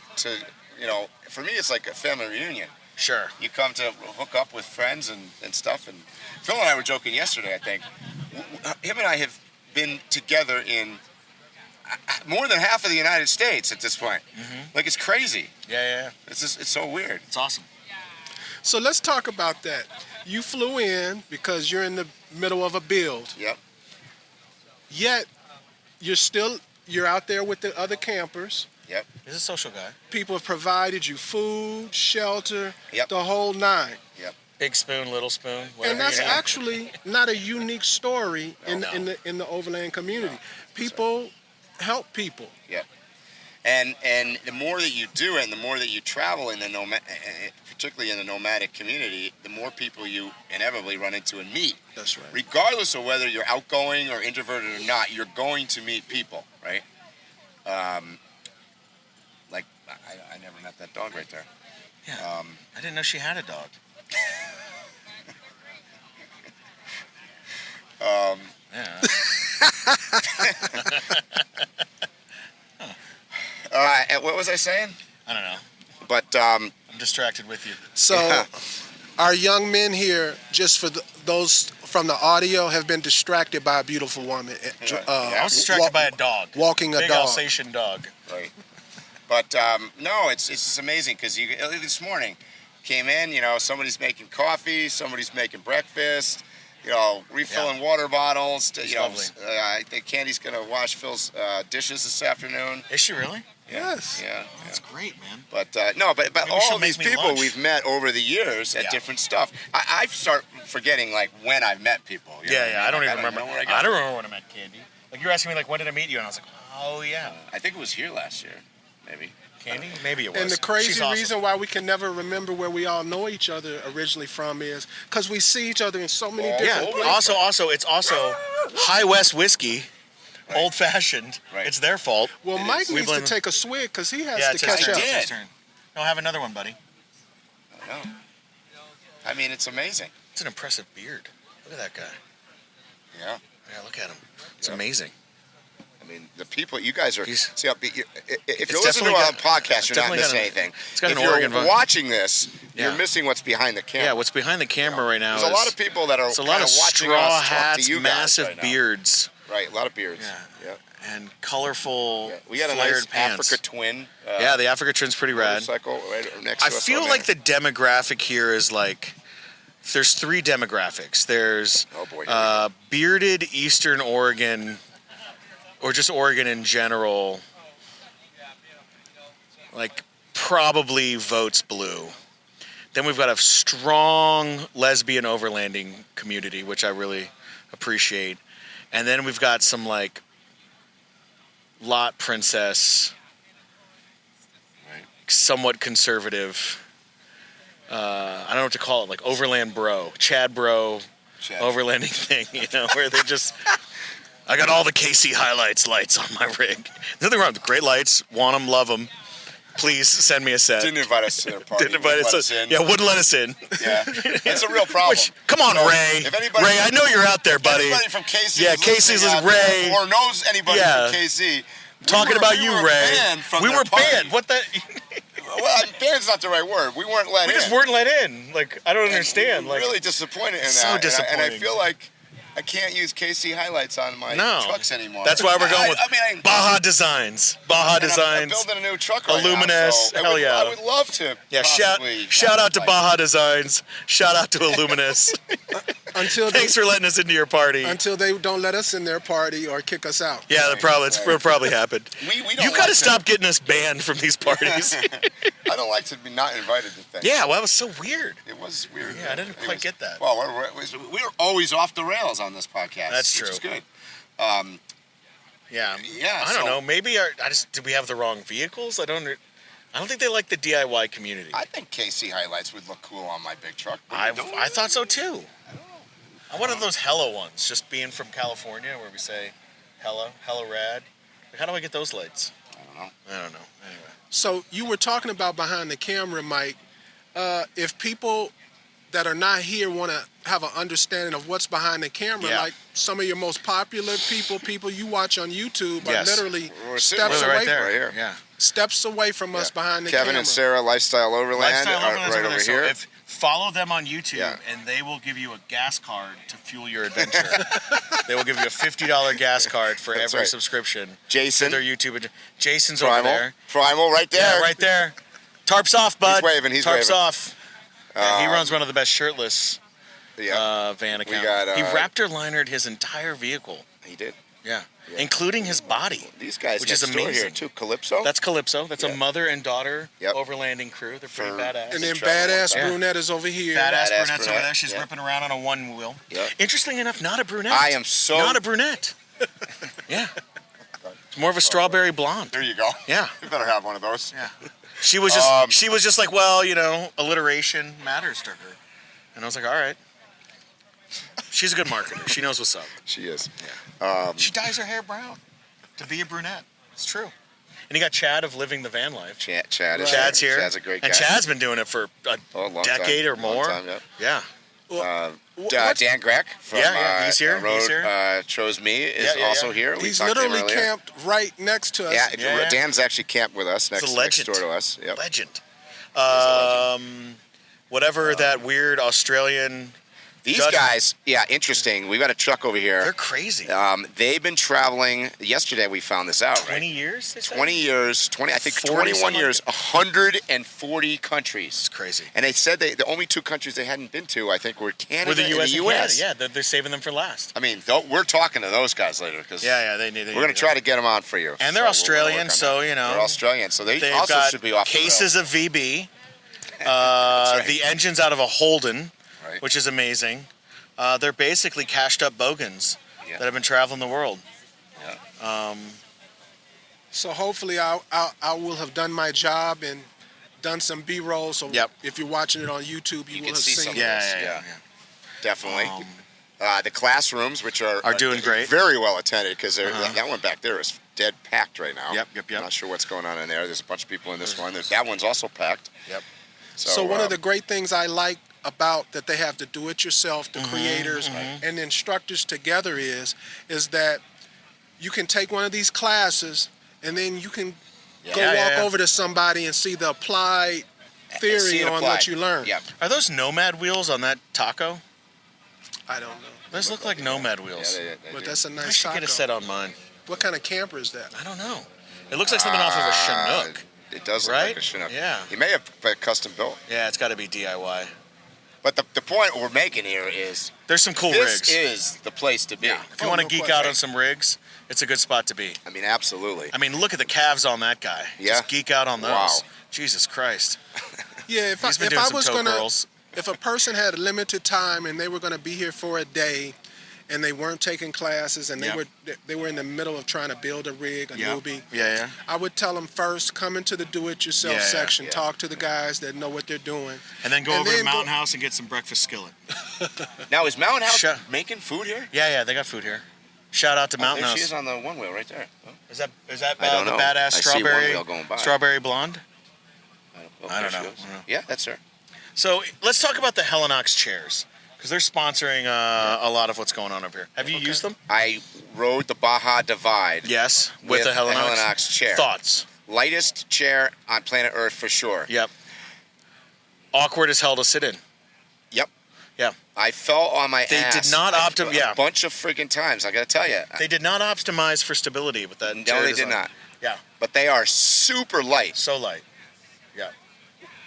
you know, for me it's like a family reunion. Sure. You come to hook up with friends and stuff. And Phil and I were joking yesterday, I think. Him and I have been together in more than half of the United States at this point. Mm-hmm. Like, it's crazy. Yeah. It's so weird. It's awesome. So let's talk about that. You flew in because you're in the middle of a build. Yep. Yet you're out there with the other campers. Yep. He's a social guy. People have provided you food, shelter, Yep. the whole nine. Yep. Big spoon, little spoon. And that's you need. actually not a unique story in the Overland community. People help people. Yep. And the more that you do it, and the more that you travel in particularly in the nomadic community, the more people you inevitably run into and meet. That's right. Regardless of whether you're outgoing or introverted or not, you're going to meet people, right? Like, I never met that dog right there. Yeah. I didn't know she had a dog. Yeah. All right, and what was I saying? I don't know. But I'm distracted with you. So our young men here, just for those from the audio, have been distracted by a beautiful woman. I was distracted by a dog. Walking a Big dog. Alsatian dog. right. But no, it's just amazing because this morning came in, you know, somebody's making coffee, somebody's making breakfast, you know, refilling water bottles. You know, I think Candy's gonna wash Phil's dishes this afternoon. Is she really? Yes. Yeah. Oh, that's great, man. But no, but Maybe all she'll of these make me people lunch. we've met over the years at different stuff. I start forgetting like when I've met people. You know what I don't mean? even remember. know where I don't remember when I met Candy. Like, you're asking me, like, when did I meet you? And I was like, oh, yeah. I think it was here last year, maybe. Candy? Maybe it was. And the crazy She's awesome. reason why we can never remember where we all know each other originally from is because we see each other in so many different places. Also, it's also High West whiskey, old fashioned. Right. It's their fault. Well, Mike We needs to blame him. take a swig because he has Yeah, to it's catch his up. turn. I It's did. his turn. No, have another one, buddy. I know. I mean, it's amazing. It's an impressive beard. Look at that guy. Yeah. Yeah, look at him. It's amazing. I mean, the people, you guys are. He's- See, if you're It's listening to definitely our got- podcast, you're not definitely missing got a- anything. it's got if an you're Oregon vibe. watching this, you're Yeah. missing what's behind the camera. Yeah, what's behind the camera right now There's a is lot of people that are it's a lot kind of watching straw us talk hats, to you guys massive right now. beards. Right, a lot of beards. Yeah. And colorful We got a flared nice pants. Africa twin. Yeah, the Africa trim's pretty rad. Motorcycle right next to I us feel on like there. the demographic here is like there's 3 demographics. There's Oh, boy, here we go. bearded Eastern Oregon, or just Oregon in general, like probably votes blue. Then we've got a strong lesbian overlanding community, which I really appreciate. And then we've got some like lot princess, somewhat conservative. I don't know what to call it, like overland bro, Chad bro, overlanding thing, where they just, I got all the KC highlights lights on my rig. Nothing wrong with great lights, want them, love them. Please send me a set. Didn't invite us to their party. Didn't invite us in. Yeah, wouldn't let us in. Yeah, it's a real problem. Come on, Ray. Ray, I know you're out there, buddy. Anybody from KC? Yeah, KC's Ray. Or knows anybody from KC? Talking about you, Ray. We were banned. What the? Well, banned's not the right word. We weren't let in. We just weren't let in. Like, I don't understand. We're really disappointed in that. So disappointing. And I feel like I can't use KC highlights on my trucks anymore. That's why we're going with Baja Designs. Baja Designs. I'm building a new truck right Illuminous. now. So hell yeah. I would love to. Yeah, shout out to Baja Designs. Shout out to Illuminous. Thanks for letting us into your party. Until they don't let us in their party or kick us out. Yeah, it'll probably happen. You got to stop getting us banned from these parties. I don't like to be not invited to things. Yeah, well, that was so weird. It was weird. Yeah, I didn't quite get that. Well, we're always off the rails on this podcast. That's true. Which is good. Yeah. Yeah. I don't know. Maybe did we have the wrong vehicles? I don't think they like the DIY community. I think KC highlights would look cool on my big truck. I thought so too. I wanted those hella ones, just being from California, where we say hella rad. How do I get those lights? I don't know. Anyway. So you were talking about behind the camera, Mike. If people that are not here want to have an understanding of what's behind the camera, like some of your most popular people you watch on YouTube are literally steps away right here. Yeah. Steps away from us behind the camera. Kevin and Sarah, Lifestyle Overland, are right over here. So follow them on YouTube, and they will give you a gas card to fuel your adventure. They will give you a $50 gas card for every subscription. Jason, to their YouTube. Jason's over there. Primal, right there. Yeah, right there. Tarps off, bud. He's waving. Tarps off. He runs one of the best shirtless van accounts. He Raptor linered his entire vehicle. He did. Yeah. Including his body. These guys which is amazing here too. Calypso. That's Calypso. That's a mother and daughter overlanding crew. They're pretty badass. And then badass brunette is over here. Badass brunette's over there. She's ripping around on a one wheel. Yep. Interestingly enough, not a brunette. I am so not a brunette. Yeah. It's more of a strawberry blonde. There you go. Yeah. You better have one of those. Yeah. She was just like, well, alliteration matters to her. And I was like, all right. She's a good marketer. She knows what's up. She is. Yeah. She dyes her hair brown to be a brunette. It's true. And you got Chad of Living the Van Life. Chad's here. Chad's a great guy. And Chad's been doing it for a decade or more. Long time, yeah. Dan Grech from he's here. Chose Me is also here. He's literally camped right next to us. Yeah, Dan's actually camped with us next door to us. Yep. Legend. Whatever that weird Australian. These guys, interesting. We've got a truck over here. They're crazy. They've been traveling. Yesterday we found this out. 20 years? 20 years. 21 years. 140 countries. It's crazy. And they said the only two countries they hadn't been to, I think, were Canada and the US. Yeah, they're saving them for last. I mean, we're talking to those guys later because they we're going to try to get them on for you. And they're Australian, so they're Australian, so they also got should be off cases of VB. The engine's out of a Holden, which is amazing. They're basically cashed up bogans that have been traveling the world. Yeah. So hopefully I will have done my job and done some B-roll. So if you're watching it on YouTube, you will have seen it. Yeah. Definitely. The classrooms, which are doing great, very well attended because that one back there is dead packed right now. Yep. I'm not sure what's going on in there. There's a bunch of people in this one. That one's also packed. Yep. So one of the great things I like about that they have the do-it-yourself, the creators, and the instructors together is that you can take one of these classes and then you can go walk over to somebody and see the applied theory on what you learned. Yep. Are those Nomad wheels on that taco? I don't know. Those look like Nomad wheels. Yeah, they But do. that's a nice I should taco. get a set on mine. What kind of camper is that? I don't know. It looks like something off of a Chinook. It does look like a Chinook. Yeah. You may have custom built. Yeah, it's got to be DIY. But the point we're making here is there's some cool rigs. This is the place to be. Yeah. If you want to geek out on some rigs, it's a good spot to be. I mean, absolutely. I mean, look at the calves on that guy. Yeah. Just geek out on those. Wow. Jesus Christ. Yeah, if a person had a limited time and they were gonna be here for a day, and they weren't taking classes, and Yep. they were in the middle of trying to build a rig, a Yep. newbie. Yeah. I would tell them first, come into the do-it-yourself Yeah, section, yeah. talk to the guys that know what they're doing. And then go And over to then go- Mountain House and get some breakfast skillet. Now, is Mountain House Sure. making food here? Yeah, they got food here. Shout out to Mountain There House. she is on the one wheel right there. Oh, Is that I don't the know. badass I see one strawberry wheel going by. strawberry blonde? I there don't she know. goes. I don't know. Yeah, that's her. So let's talk about the Helinox chairs because they're sponsoring a lot of what's going on over here. Have you used them? I rode the Baja Divide. Yes, with the Helinox. chair. Thoughts? Lightest chair on planet Earth for sure. Yep. Awkward as hell to sit in. Yep. Yeah. I fell on my They ass. did not a bunch of freaking times. I got to tell you. They did not optimize for stability with that. No, chair they design. did not. Yeah. But they are super light. So light. Yeah.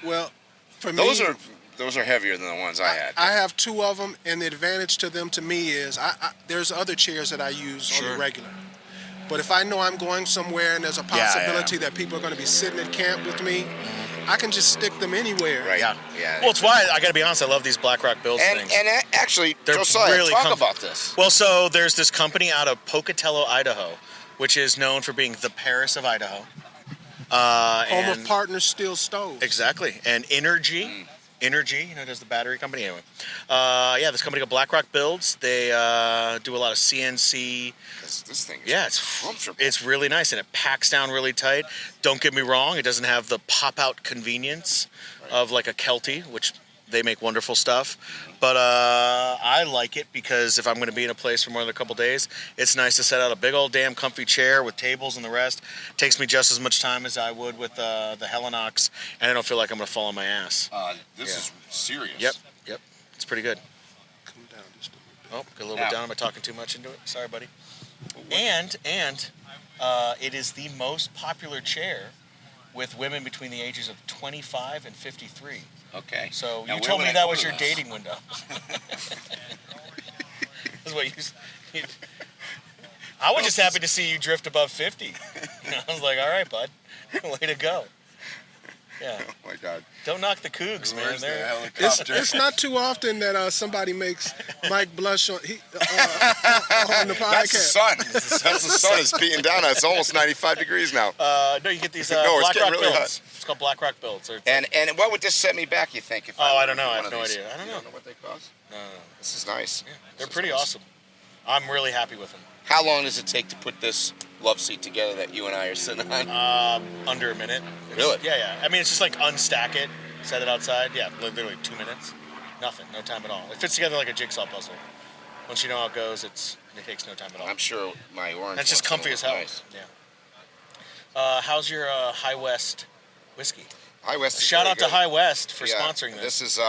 Well, for Those me, are heavier than the ones I had. I have two of them, and the advantage to them to me is there's other chairs that I use on Sure. the regular. But if I know I'm going somewhere and there's a Yeah, possibility that people are going to be sitting at camp with me, I can just stick them anywhere. Right. Yeah. Yeah. Well, it's why I got to be honest. I love these Black Rock Builds and things. actually, They're Josiah, really talk comfy. about this. Well, so there's this company out of Pocatello, Idaho, which is known for being the Paris of Idaho. Home and of Partners Steel Stoves. Exactly. And Energy, does the battery company. Anyway, this company called Black Rock Builds. They do a lot of CNC. This thing is Yeah, it's comfortable. it's really nice, and it packs down really tight. Don't get me wrong, it doesn't have the pop-out convenience of like a Kelty, which they make wonderful stuff. But I like it because if I'm going to be in a place for more than a couple days, it's nice to set out a big old damn comfy chair with tables and the rest. Takes me just as much time as I would with the Helinox, and I don't feel like I'm going to fall on my ass. This is serious. Yep, it's pretty good. Come down just a little bit. Oh, get a little bit down. Am I talking too much into it? Sorry, buddy. And it is the most popular chair with women between the ages of 25 and 53. Okay. So Now, you where told would me I that go was to your this? dating window. That's what you. I was just happy to see you drift above 50. I was like, all right, bud, way to go. Yeah. Oh my God. Don't knock the cougs, man. Where's the They're- helicopter? It's not too often that somebody makes Mike blush on the podcast. That's the sun. That's the sun. It's beating down. It's almost 95 degrees now. No, you get these No, it's Black getting Rock really builds. It's called Black Rock builds. Or it's And what would this set me back, you think? If I don't know. I one have of no these? idea. I don't You know. know what they cost? No. This is nice. They're This is pretty nice. awesome. I'm really happy with them. How long does it take to put this love seat together that you and I are sitting on? Under a minute. Really? Yeah. I mean, it's just like unstack it, set it outside. Yeah, literally 2 minutes. Nothing, no time at all. It fits together like a jigsaw puzzle. Once you know how it goes, it takes no time at all. I'm sure my orange. And it's just one's comfy gonna as look hell. nice. Yeah. How's your High West whiskey? High West. is Shout very out to good. High West for Yeah, sponsoring this. This is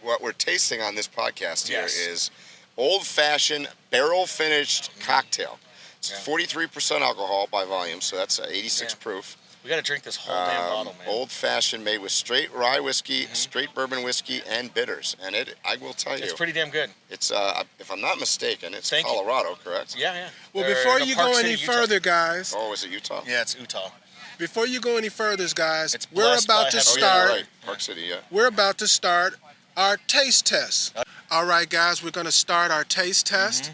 what we're tasting on this podcast here Yes. is old-fashioned barrel-finished cocktail. It's Yeah. 43% alcohol by volume, so that's 86 Yeah. proof. We got to drink this whole damn bottle, man. Old-fashioned, made with straight rye whiskey, straight bourbon whiskey, and bitters. And I will tell you, It's pretty damn good. it's if I'm not mistaken, it's Thank you. Colorado, correct? Yeah. Well, They're before in you Park go City, any Utah. further, guys, Oh, is it Utah? Yeah, it's Utah. before you go any further, guys, It's we're blessed by about to heaven. Oh, yeah, start. you're right. Park City, yeah. We're about to start our taste test. All right, guys, we're going to start our taste test.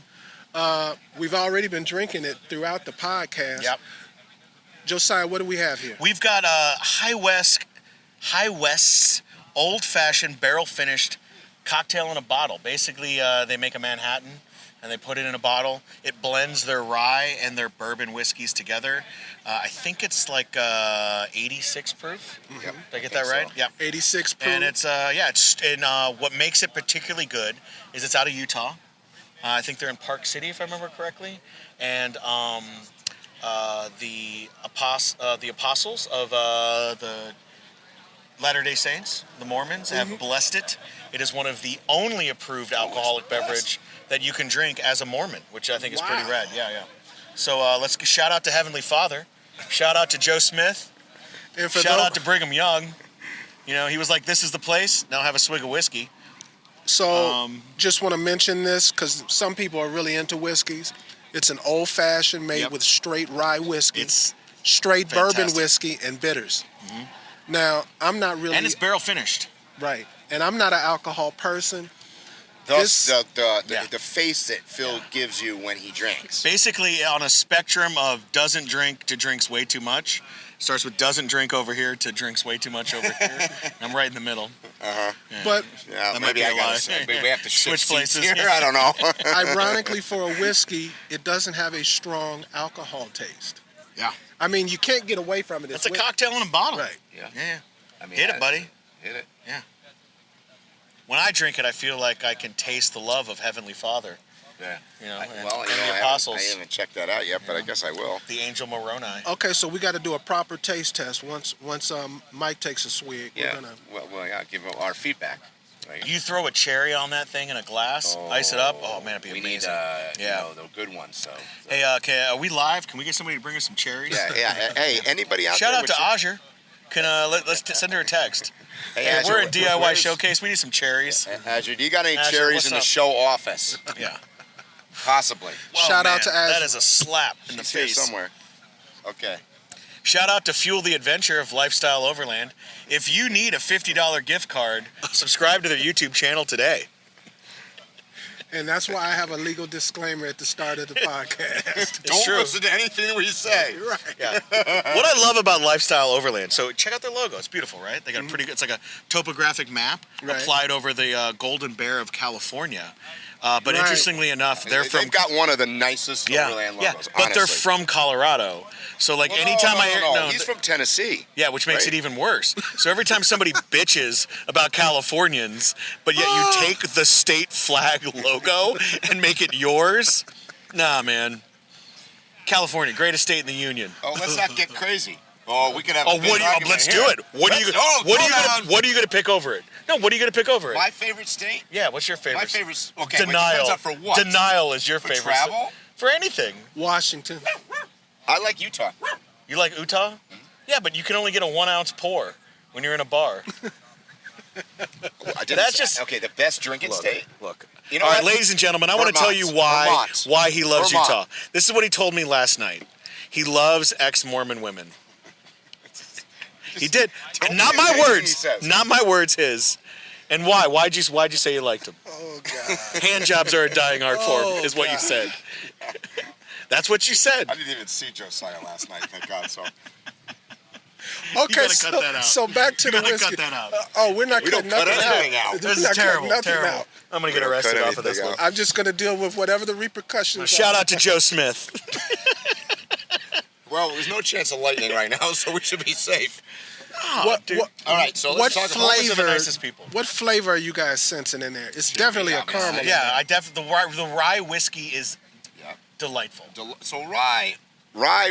We've already been drinking it throughout the podcast. Yep. Josiah, what do we have here? We've got High West's old-fashioned barrel-finished cocktail in a bottle. Basically, they make a Manhattan and they put it in a bottle. It blends their rye and their bourbon whiskeys together. I think it's like 86 proof. Yep. Did I get that right? so. Yeah. 86 proof. And it's what makes it particularly good is it's out of Utah. I think they're in Park City, if I remember correctly. And the apostles of the Latter-day Saints, the Mormons, have blessed it. It is one of the only approved alcoholic beverage that you can drink as a Mormon, which I think is pretty Wow. rad. Yeah. So let's shout out to Heavenly Father. Shout out to Joe Smith. and for Shout those- out to Brigham Young. You know, he was like, this is the place. Now have a swig of whiskey. So, just want to mention this because some people are really into whiskeys. It's an old-fashioned made Yep. with straight rye whiskey, It's straight bourbon fantastic. whiskey, and bitters. Now, I'm not really and it's barrel finished. right, and I'm not an alcohol person, Thus, the face that Phil gives you when he drinks. Basically, on a spectrum of doesn't drink to drinks way too much, starts with doesn't drink over here to drinks way too much over here. I'm right in the middle. But Maybe I got to. We have to switch places here. I don't know. ironically, for a whiskey, it doesn't have a strong alcohol taste. Yeah. I mean, you can't get away from it. It's a cocktail in a bottle. Right. Yeah. I mean, Hit it, buddy. Hit it. Yeah. When I drink it, I feel like I can taste the love of Heavenly Father. Yeah. You know, and the apostles. I haven't checked that out yet, but I guess I will. The angel Moroni. Okay, so we got to do a proper taste test once Mike takes a swig. Yeah. We'll give him our feedback. Right. You throw a cherry on that thing in a glass, ice it up. Oh man, it'd be amazing. We need the good ones. So. Hey, okay, are we live? Can we get somebody to bring us some cherries? Yeah. Hey, anybody out Shout there? out to Ajer. Can let's send her a text. Hey, Hey, Ajer, we're in DIY Showcase. We need some cherries. Ajer, do you got any Ajer, cherries what's in the up? show office? Yeah. Possibly. Shout out to Ajer. That is a slap in the She's here face. somewhere. Okay. Shout out to Fuel the Adventure of Lifestyle Overland. If you need a $50 gift card, subscribe to their YouTube channel today. And that's why I have a legal disclaimer at the start of the podcast. Don't true. listen to anything we say. Right. Yeah. What I love about Lifestyle Overland, so check out their logo. It's beautiful, right? They got a pretty good, it's like a topographic map applied over the Golden Bear of California. But interestingly enough, they've got one of the nicest Overland logos. But they're honestly. from Colorado. So like Well, anytime no, he's from Tennessee. Yeah, which makes Right. it even worse. So every time somebody bitches about Californians, but yet you take the state flag logo and make it yours, nah, man. California, greatest state in the union. Oh, let's not get crazy. Oh, we could have. Oh, let's do it. What are you gonna pick over it? No, what are you gonna pick over it? My favorite state. Yeah, what's your favorite? My favorite. Okay, Denial. But for what? Denial is your For favorite. travel? For anything. Washington. I like Utah. You like Utah? Yeah, but you can only get a 1 ounce pour when you're in a bar. That's just okay. The best drinking state. Look. You know All right, what? ladies and gentlemen, I want to tell you why he loves Utah. This is what he told me last night. He loves ex-Mormon women. He did. Not my words. Not my words. His. And why? Why'd you say you liked him? Oh God. Hand jobs are a dying art form, is what you said. That's what you said. I didn't even see Josiah last night. Thank God. So. Okay, cut that out. so back to the gotta whiskey. cut that out. We're not cutting nothing out. This is terrible. Terrible. I'm gonna get arrested off of this one. I'm just gonna deal with whatever the repercussions are. Shout out to Joe Smith. Well, there's no chance of lightning right now, so we should be safe. Oh, dude. All right, so let's talk about Those are the nicest people. What flavor are you guys sensing in there? It's definitely a caramel. Yeah, the rye whiskey is delightful. So rye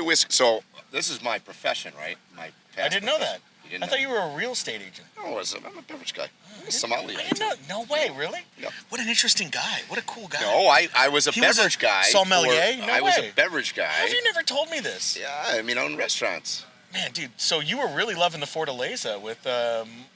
whiskey. So this is my profession, right? My past I didn't know that. You didn't I thought you were a real estate agent. No, I'm a beverage guy. I'm a sommelier. I didn't know. No way, really? Yeah. What an interesting guy. What a cool guy. No, I was a beverage guy. Sommelier? No I was way. a beverage guy. How have you never told me this? Yeah, I mean, I own restaurants. Man, dude, so you were really loving the Fortaleza with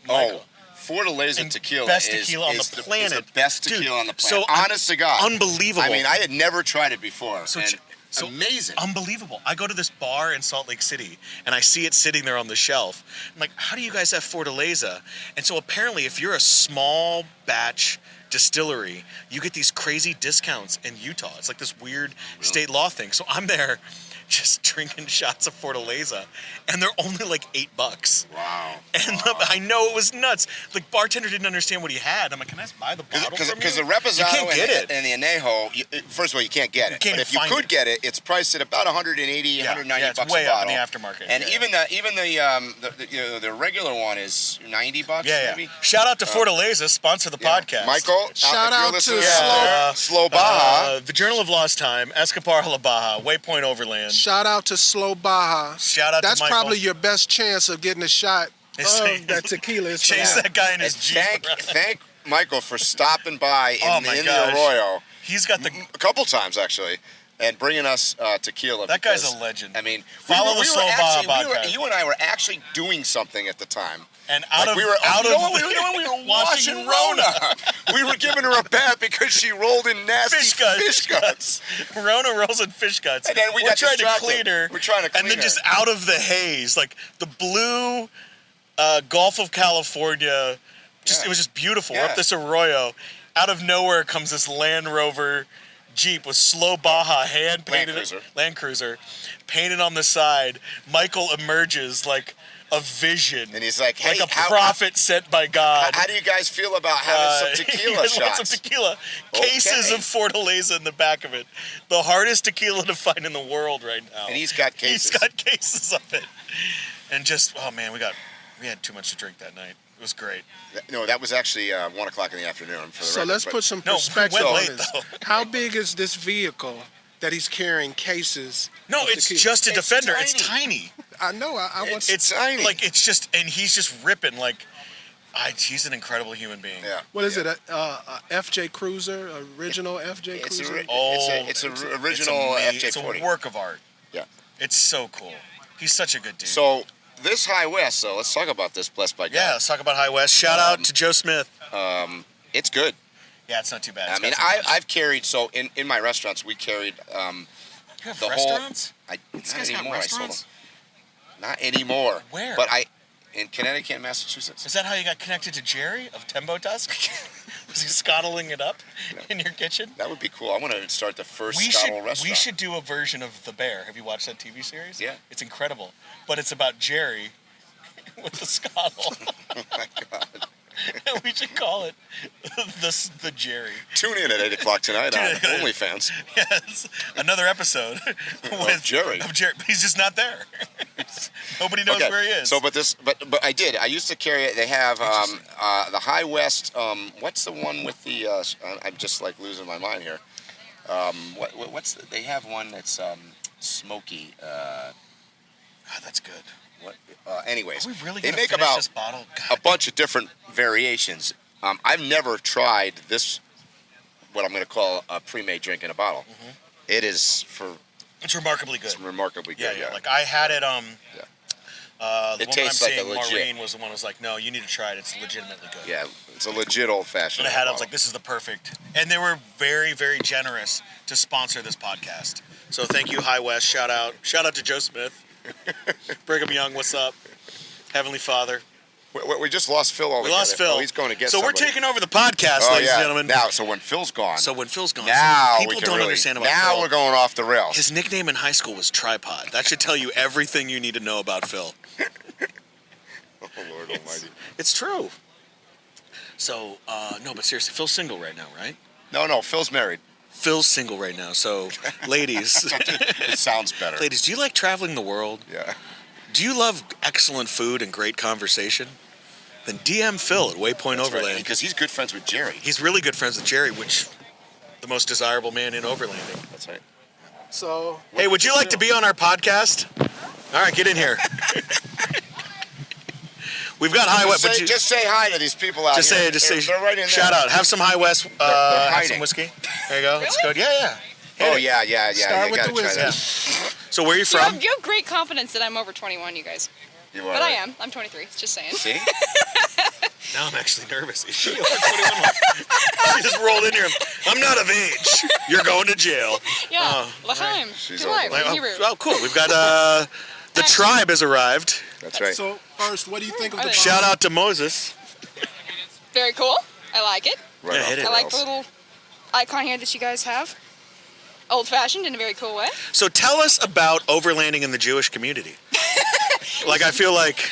Michael. Fortaleza tequila best is tequila on the planet. Is the best Dude, tequila on the so planet. Honest to God. Unbelievable. I mean, I had never tried it before. So amazing. Unbelievable. I go to this bar in Salt Lake City and I see it sitting there on the shelf. I'm like, how do you guys have Fortaleza? And so apparently if you're a small batch distillery, you get these crazy discounts in Utah. It's like this weird state law thing. So I'm there just drinking shots of Fortaleza, and they're only like $8. Wow. And I know it was nuts. Like, bartender didn't understand what he had. I'm like, can I just buy the bottle from you? Because the Reposado you can't get it. and the Anejo, first of all, you can't get it. You can't but if you find could it. get it, it's priced at about $180, $190 it's bucks way a up in bottle. the aftermarket. And even the regular one is $90 maybe. Shout out to Fortaleza, sponsor the podcast. Michael, Shout out to Slow Baja. The Journal of Lost Time, Escapar La Baja, Waypoint Overland. Shout out to Slow Baja. Shout out That's to Michael. probably your best chance of getting a shot of that tequila. Chase that guy in his Jeep. Thank Michael for stopping by in the gosh. Arroyo. He's got the a couple times actually, and bringing us tequila. That guy's a legend. I mean, Follow the Slow Baja podcast. You and I were actually doing something at the time. And we were watching Rona. We were giving her a bath because she rolled in nasty fish guts. Rona rolls in fish guts. And then we got trying to distracted. clean her. We're trying to clean And then her. just out of the haze, like the blue Gulf of California, it was just beautiful. We're up this arroyo. out of nowhere comes this Land Rover Jeep with slow Baja hand painted Land Cruiser painted on the side. Michael emerges like a vision, and he's like, "Hey, like a prophet sent by God." How do you guys feel about having some tequila shots? Some tequila, cases of Fortaleza in the back of it. The hardest tequila to find in the world right now. And he's got cases. He's got cases of it, and just oh man, we had too much to drink that night. It was great. No, that was actually 1 o'clock in the afternoon. For the so record, let's put some perspective on this. How big is this vehicle that he's carrying cases? No, it's just a Defender. It's tiny. I know. It's tiny. Like it's just, and he's just ripping. Like, he's an incredible human being. Yeah. What is it? A FJ Cruiser, original FJ Cruiser. It's an original FJ40. It's a work of art. Yeah. It's so cool. He's such a good dude. So this High West. So let's talk about this. Blessed by God. Yeah, let's talk about High West. Shout out to Joe Smith. It's good. Yeah, it's not too bad. I mean, I've carried, so in my restaurants, we carried you have the restaurants? Not anymore. I sold them. Not anymore. Where? But in Connecticut and Massachusetts. Is that how you got connected to Jerry of TEMBO TUSK? Was he scottling it up in your kitchen? That would be cool. I want to start the first scottle restaurant. We should do a version of The Bear. Have you watched that TV series? Yeah. It's incredible. But it's about Jerry with the scottle. Oh my God. We should call it the Jerry. Tune in at 8 o'clock tonight on OnlyFans. Yes, another episode with Jerry. He's just not there. Nobody knows where he is. So, but I did. I used to carry it. They have the High West. What's the one with the? I'm just like losing my mind here. They have one that's smoky. That's good. Anyways, Are we really they gonna make finish about this bottle? a bunch of different variations. I've never tried this, what I'm going to call a pre-made drink in a bottle. Mm-hmm. It is It's remarkably good. It's remarkably good. Yeah. Like I had it. The it woman tastes I'm like seeing, a legit. Maureen, was the one who was like, "No, you need to try it. It's legitimately good." Yeah, it's a legit old-fashioned. And I was like, "This is the perfect." And they were very, very generous to sponsor this podcast. So thank you, High West. Shout out to Joe Smith. Brigham Young, what's up? Heavenly Father. We just lost Phil already. We lost Phil. Oh, he's going to get So somebody. we're taking over the podcast, ladies and gentlemen. Now, so when Phil's gone. Now people don't understand about Phil. Now we're going off the rails. His nickname in high school was Tripod. That should tell you everything you need to know about Phil. Oh, Lord Almighty. It's true. So, no, but seriously, Phil's single right now, right? No, Phil's married. Phil's single right now. So, ladies. It sounds better. Ladies, do you like traveling the world? Yeah. Do you love excellent food and great conversation? Then DM Phil at Waypoint That's Overland. right, because he's good friends with Jerry. He's really good friends with Jerry, which the most desirable man in Overlanding. That's right. So, hey, would you like to be on our podcast? All right, get in here. We've got High West. Just say hi to these people out here. Just say, they're right in there. Shout out. Have some High West. They're have some whiskey. There you go. It's good. Yeah. Yeah. Start with the whiskey. Yeah. So where are you from? You have great confidence that I'm over 21, you guys. You are. But I am. I'm 23. Just saying. See? Now I'm actually nervous. Is she over 21? She just rolled in here. I'm not of age. You're going to jail. Yeah. L'chaim. She's Good life. over. Oh, cool. We've got the tribe has arrived. That's right. So first, what do you think of the Shout out to Moses. Very cool. I like it. Right off hit the it. I like rails. the little icon here that you guys have. Old-fashioned in a very cool way. So tell us about overlanding in the Jewish community. Like I feel like.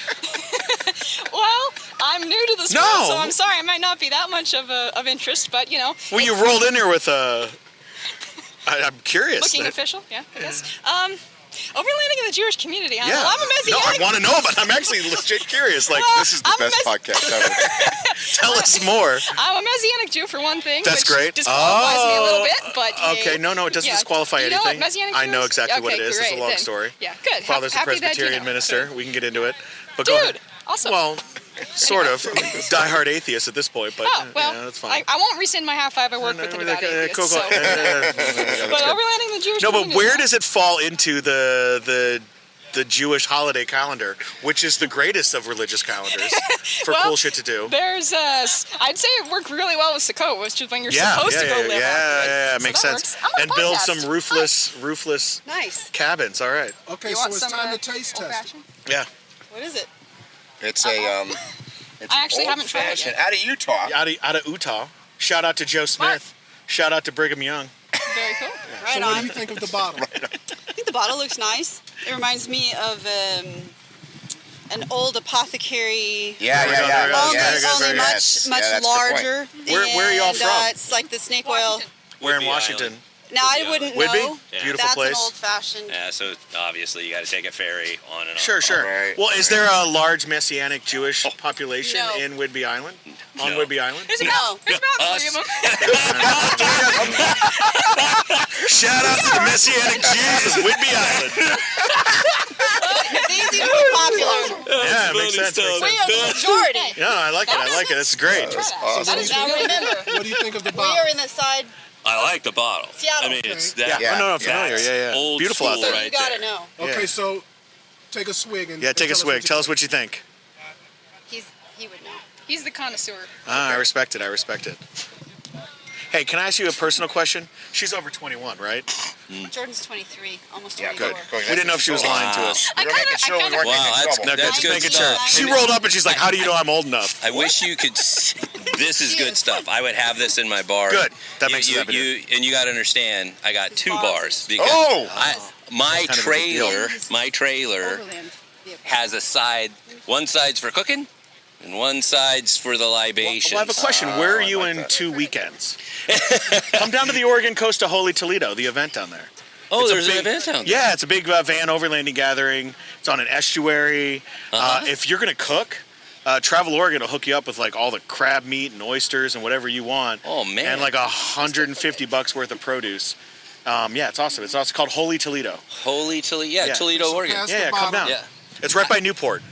Well, I'm new to this No. world, so I'm sorry. I might not be that much of interest, but you know. Well, you rolled in here with I'm curious. Looking official, yeah, I guess. Overlanding in the Jewish community, huh? Yeah. Well, I'm a Messianic. No, I want to know, but I'm actually legit curious. Like, Well, This is the I'm a best podcast ever. tell us more. I'm a Messianic Jew for one thing. That's which great. Disqualifies me a little bit, but Okay, no, it doesn't disqualify you know anything. what Messianic I Jew know is? exactly what it Okay, is. It's a great, long then. story. Yeah, good. Father's a Happy that you Presbyterian know. minister. We can get into it. But go ahead. Dude, awesome. Well, sort of. Diehard atheist at this point, but oh, well, yeah, that's fine. I won't rescind my half five. I work with the devout atheists. Cool. So. But overlanding the Jewish No, but community, where huh? does it fall into the Jewish holiday calendar, which is the greatest of religious calendars for Well, cool shit to do? There's, I'd say it worked really well with Sukkot, which is when you're supposed to go live Yeah, off grid. makes So that sense. works. I'm on And a build podcast. some roofless Nice. cabins. All right. Okay, You so want it's some time to taste test it. old-fashioned? Yeah. What is it? It's a. It's I actually haven't tried it old-fashioned yet. out of Utah. Out of Utah. Shout out to Joe Smith. Shout out to Brigham Young. Very cool. Right So what do on. you think of the bottle? I think the bottle looks nice. It reminds me of an old apothecary. Yeah. Only Yes. much Yeah, that's a good point. larger. Where are y'all And, from? It's like the snake oil. We're in Whidbey Washington. Island. Now I wouldn't Whidbey? know. Yeah. Beautiful That's place. an old-fashioned. Yeah, so obviously you got to take a ferry on and off. Sure. Right. Well, is there a large Messianic Jewish population No. in Whidbey Island? On No. Whidbey Island? There's No. about 3 of them. Shout out to the Messianic Jews of Whidbey Island. It's easy to be popular. Yeah, it makes sense. We are the majority. Yeah, I like it. It's great. Awesome. Now remember, What do you think of the we bottle? are in the side. I like the bottle. Seattle. I mean, it's Yeah. that. Oh, no, familiar. it's Yeah. Old Beautiful out school there. So right you gotta there. know. Okay, Yeah. so take a swig and Yeah, take a swig. Tell us what you think. He would know. He's the connoisseur. I respect it. Hey, can I ask you a personal question? She's over 21, right? Jordan's 23, almost Yeah, 24. good. We didn't know if she was lying to us. We were making sure we weren't Wow, getting in that's- trouble. No, That's just good making sure. stuff. She rolled up and she's like, "How do you know I'm old enough?" I wish you could. This is good stuff. I would have this in my bar. Good. That You- makes it you, evident. and you got to understand, I got 2 bars because Oh! my That's kind of a big deal. trailer Overland vehicle. has a side. One side's for cooking, and one side's for the libations. Well, I have a question. Where are you in 2 weekends? Come down to the Oregon coast to Holy Toledo, the event down there. Oh, It's a there's big- an event down there. Yeah, it's a big van overlanding gathering. It's on an estuary. If you're going to cook, Travel Oregon will hook you up with like all the crab meat and oysters and whatever you want. Oh, man. And like $150 worth of produce. Yeah, it's awesome. It's also called Holy Toledo. Holy Toledo. Yeah, Yeah. Toledo, Oregon. pass Yeah, the come bottle. down. Yeah. It's right by Newport.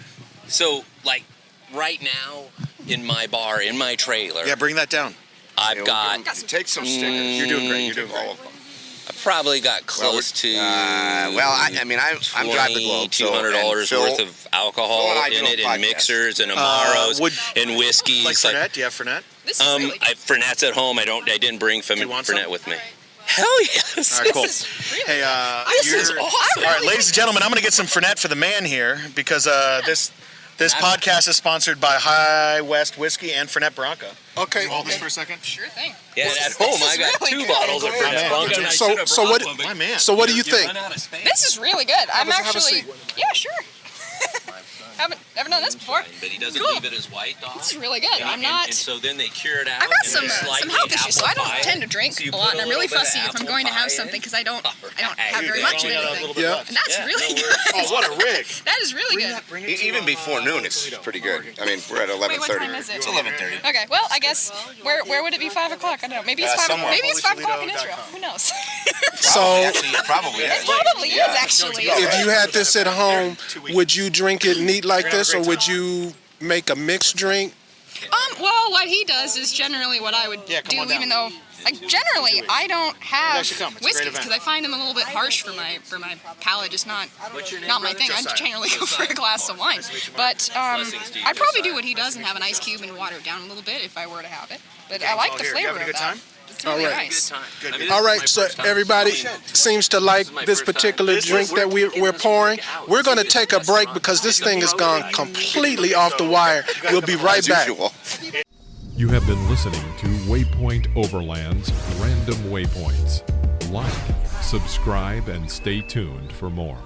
So, like, right now, in my bar, in my trailer, Yeah, bring that down. I've got, Take some stickers. You're doing great. You're doing great. All of them. I've probably got close to I'm drive the globe. so- $200 and Phil- worth of alcohol Phil and I in do a it, podcast. and mixers, and Amaros, and whiskeys. Like Fernet? Do you have Fernet? This is really cool. Fernet's at home. I didn't bring you want Fernet some? with me. Hell yes. All right, cool. This is really Hey, This is awesome. All right, ladies and gentlemen, I'm going to get some Fernet for the man here because this podcast is sponsored by High West Whiskey and Fernet Branca. Okay. Hold this for a second. Sure thing. Yeah, and at home I got really 2 good. bottles of Oh, man. Fernet Branca. and I So- should have so brought what- one, but My man. So what do you you think? run out of space. This is really good. I'm Have a actually. seat. Yeah, sure. Haven't never done this before. But he doesn't Cool. leave it as white dog. This is really good. And- I'm and- not. And so then they cure it out. I've got and some they slightly health issues, so I don't amplify it. tend to drink So you a put lot, and I'm really little bit of fussy if I'm apple going to pie have in something it. because I don't have Hey, very dude, much of only got a anything. little bit Yeah. left. And that's Yeah, really no good. worries. Oh, what a rig. That is really good. Even before noon, it's pretty good. I mean, we're at 11:30. Wait, what time is it? It's 11:30. Okay, well, I guess where would it be 5 o'clock? I don't know. Maybe it's 5. somewhere. Maybe it's 5 o'clock in HolyToledo.com. Israel. Who knows? So Probably. It probably is actually. if you had this at home, would you drink it neat like this, or would you make a mixed drink? Well, what he does is generally what I would Yeah, come do, on down. even though, like, generally I don't have should come. It's a great whiskeys event. because I find them a little bit harsh for my palate. Just not my thing. I Josiah. generally go for a glass of wine, but I'd probably do what he does and have an ice cube and water it down a little bit if I were to have it. But I like all the here. You flavor having a of good that. time? It's really All right. nice. All right, so everybody seems to like this particular drink that we're pouring. We're going to take a break because this thing has gone completely off the wire. We'll be right As back. usual. You have been listening to Waypoint Overland's Random Waypoints. Like, subscribe, and stay tuned for more.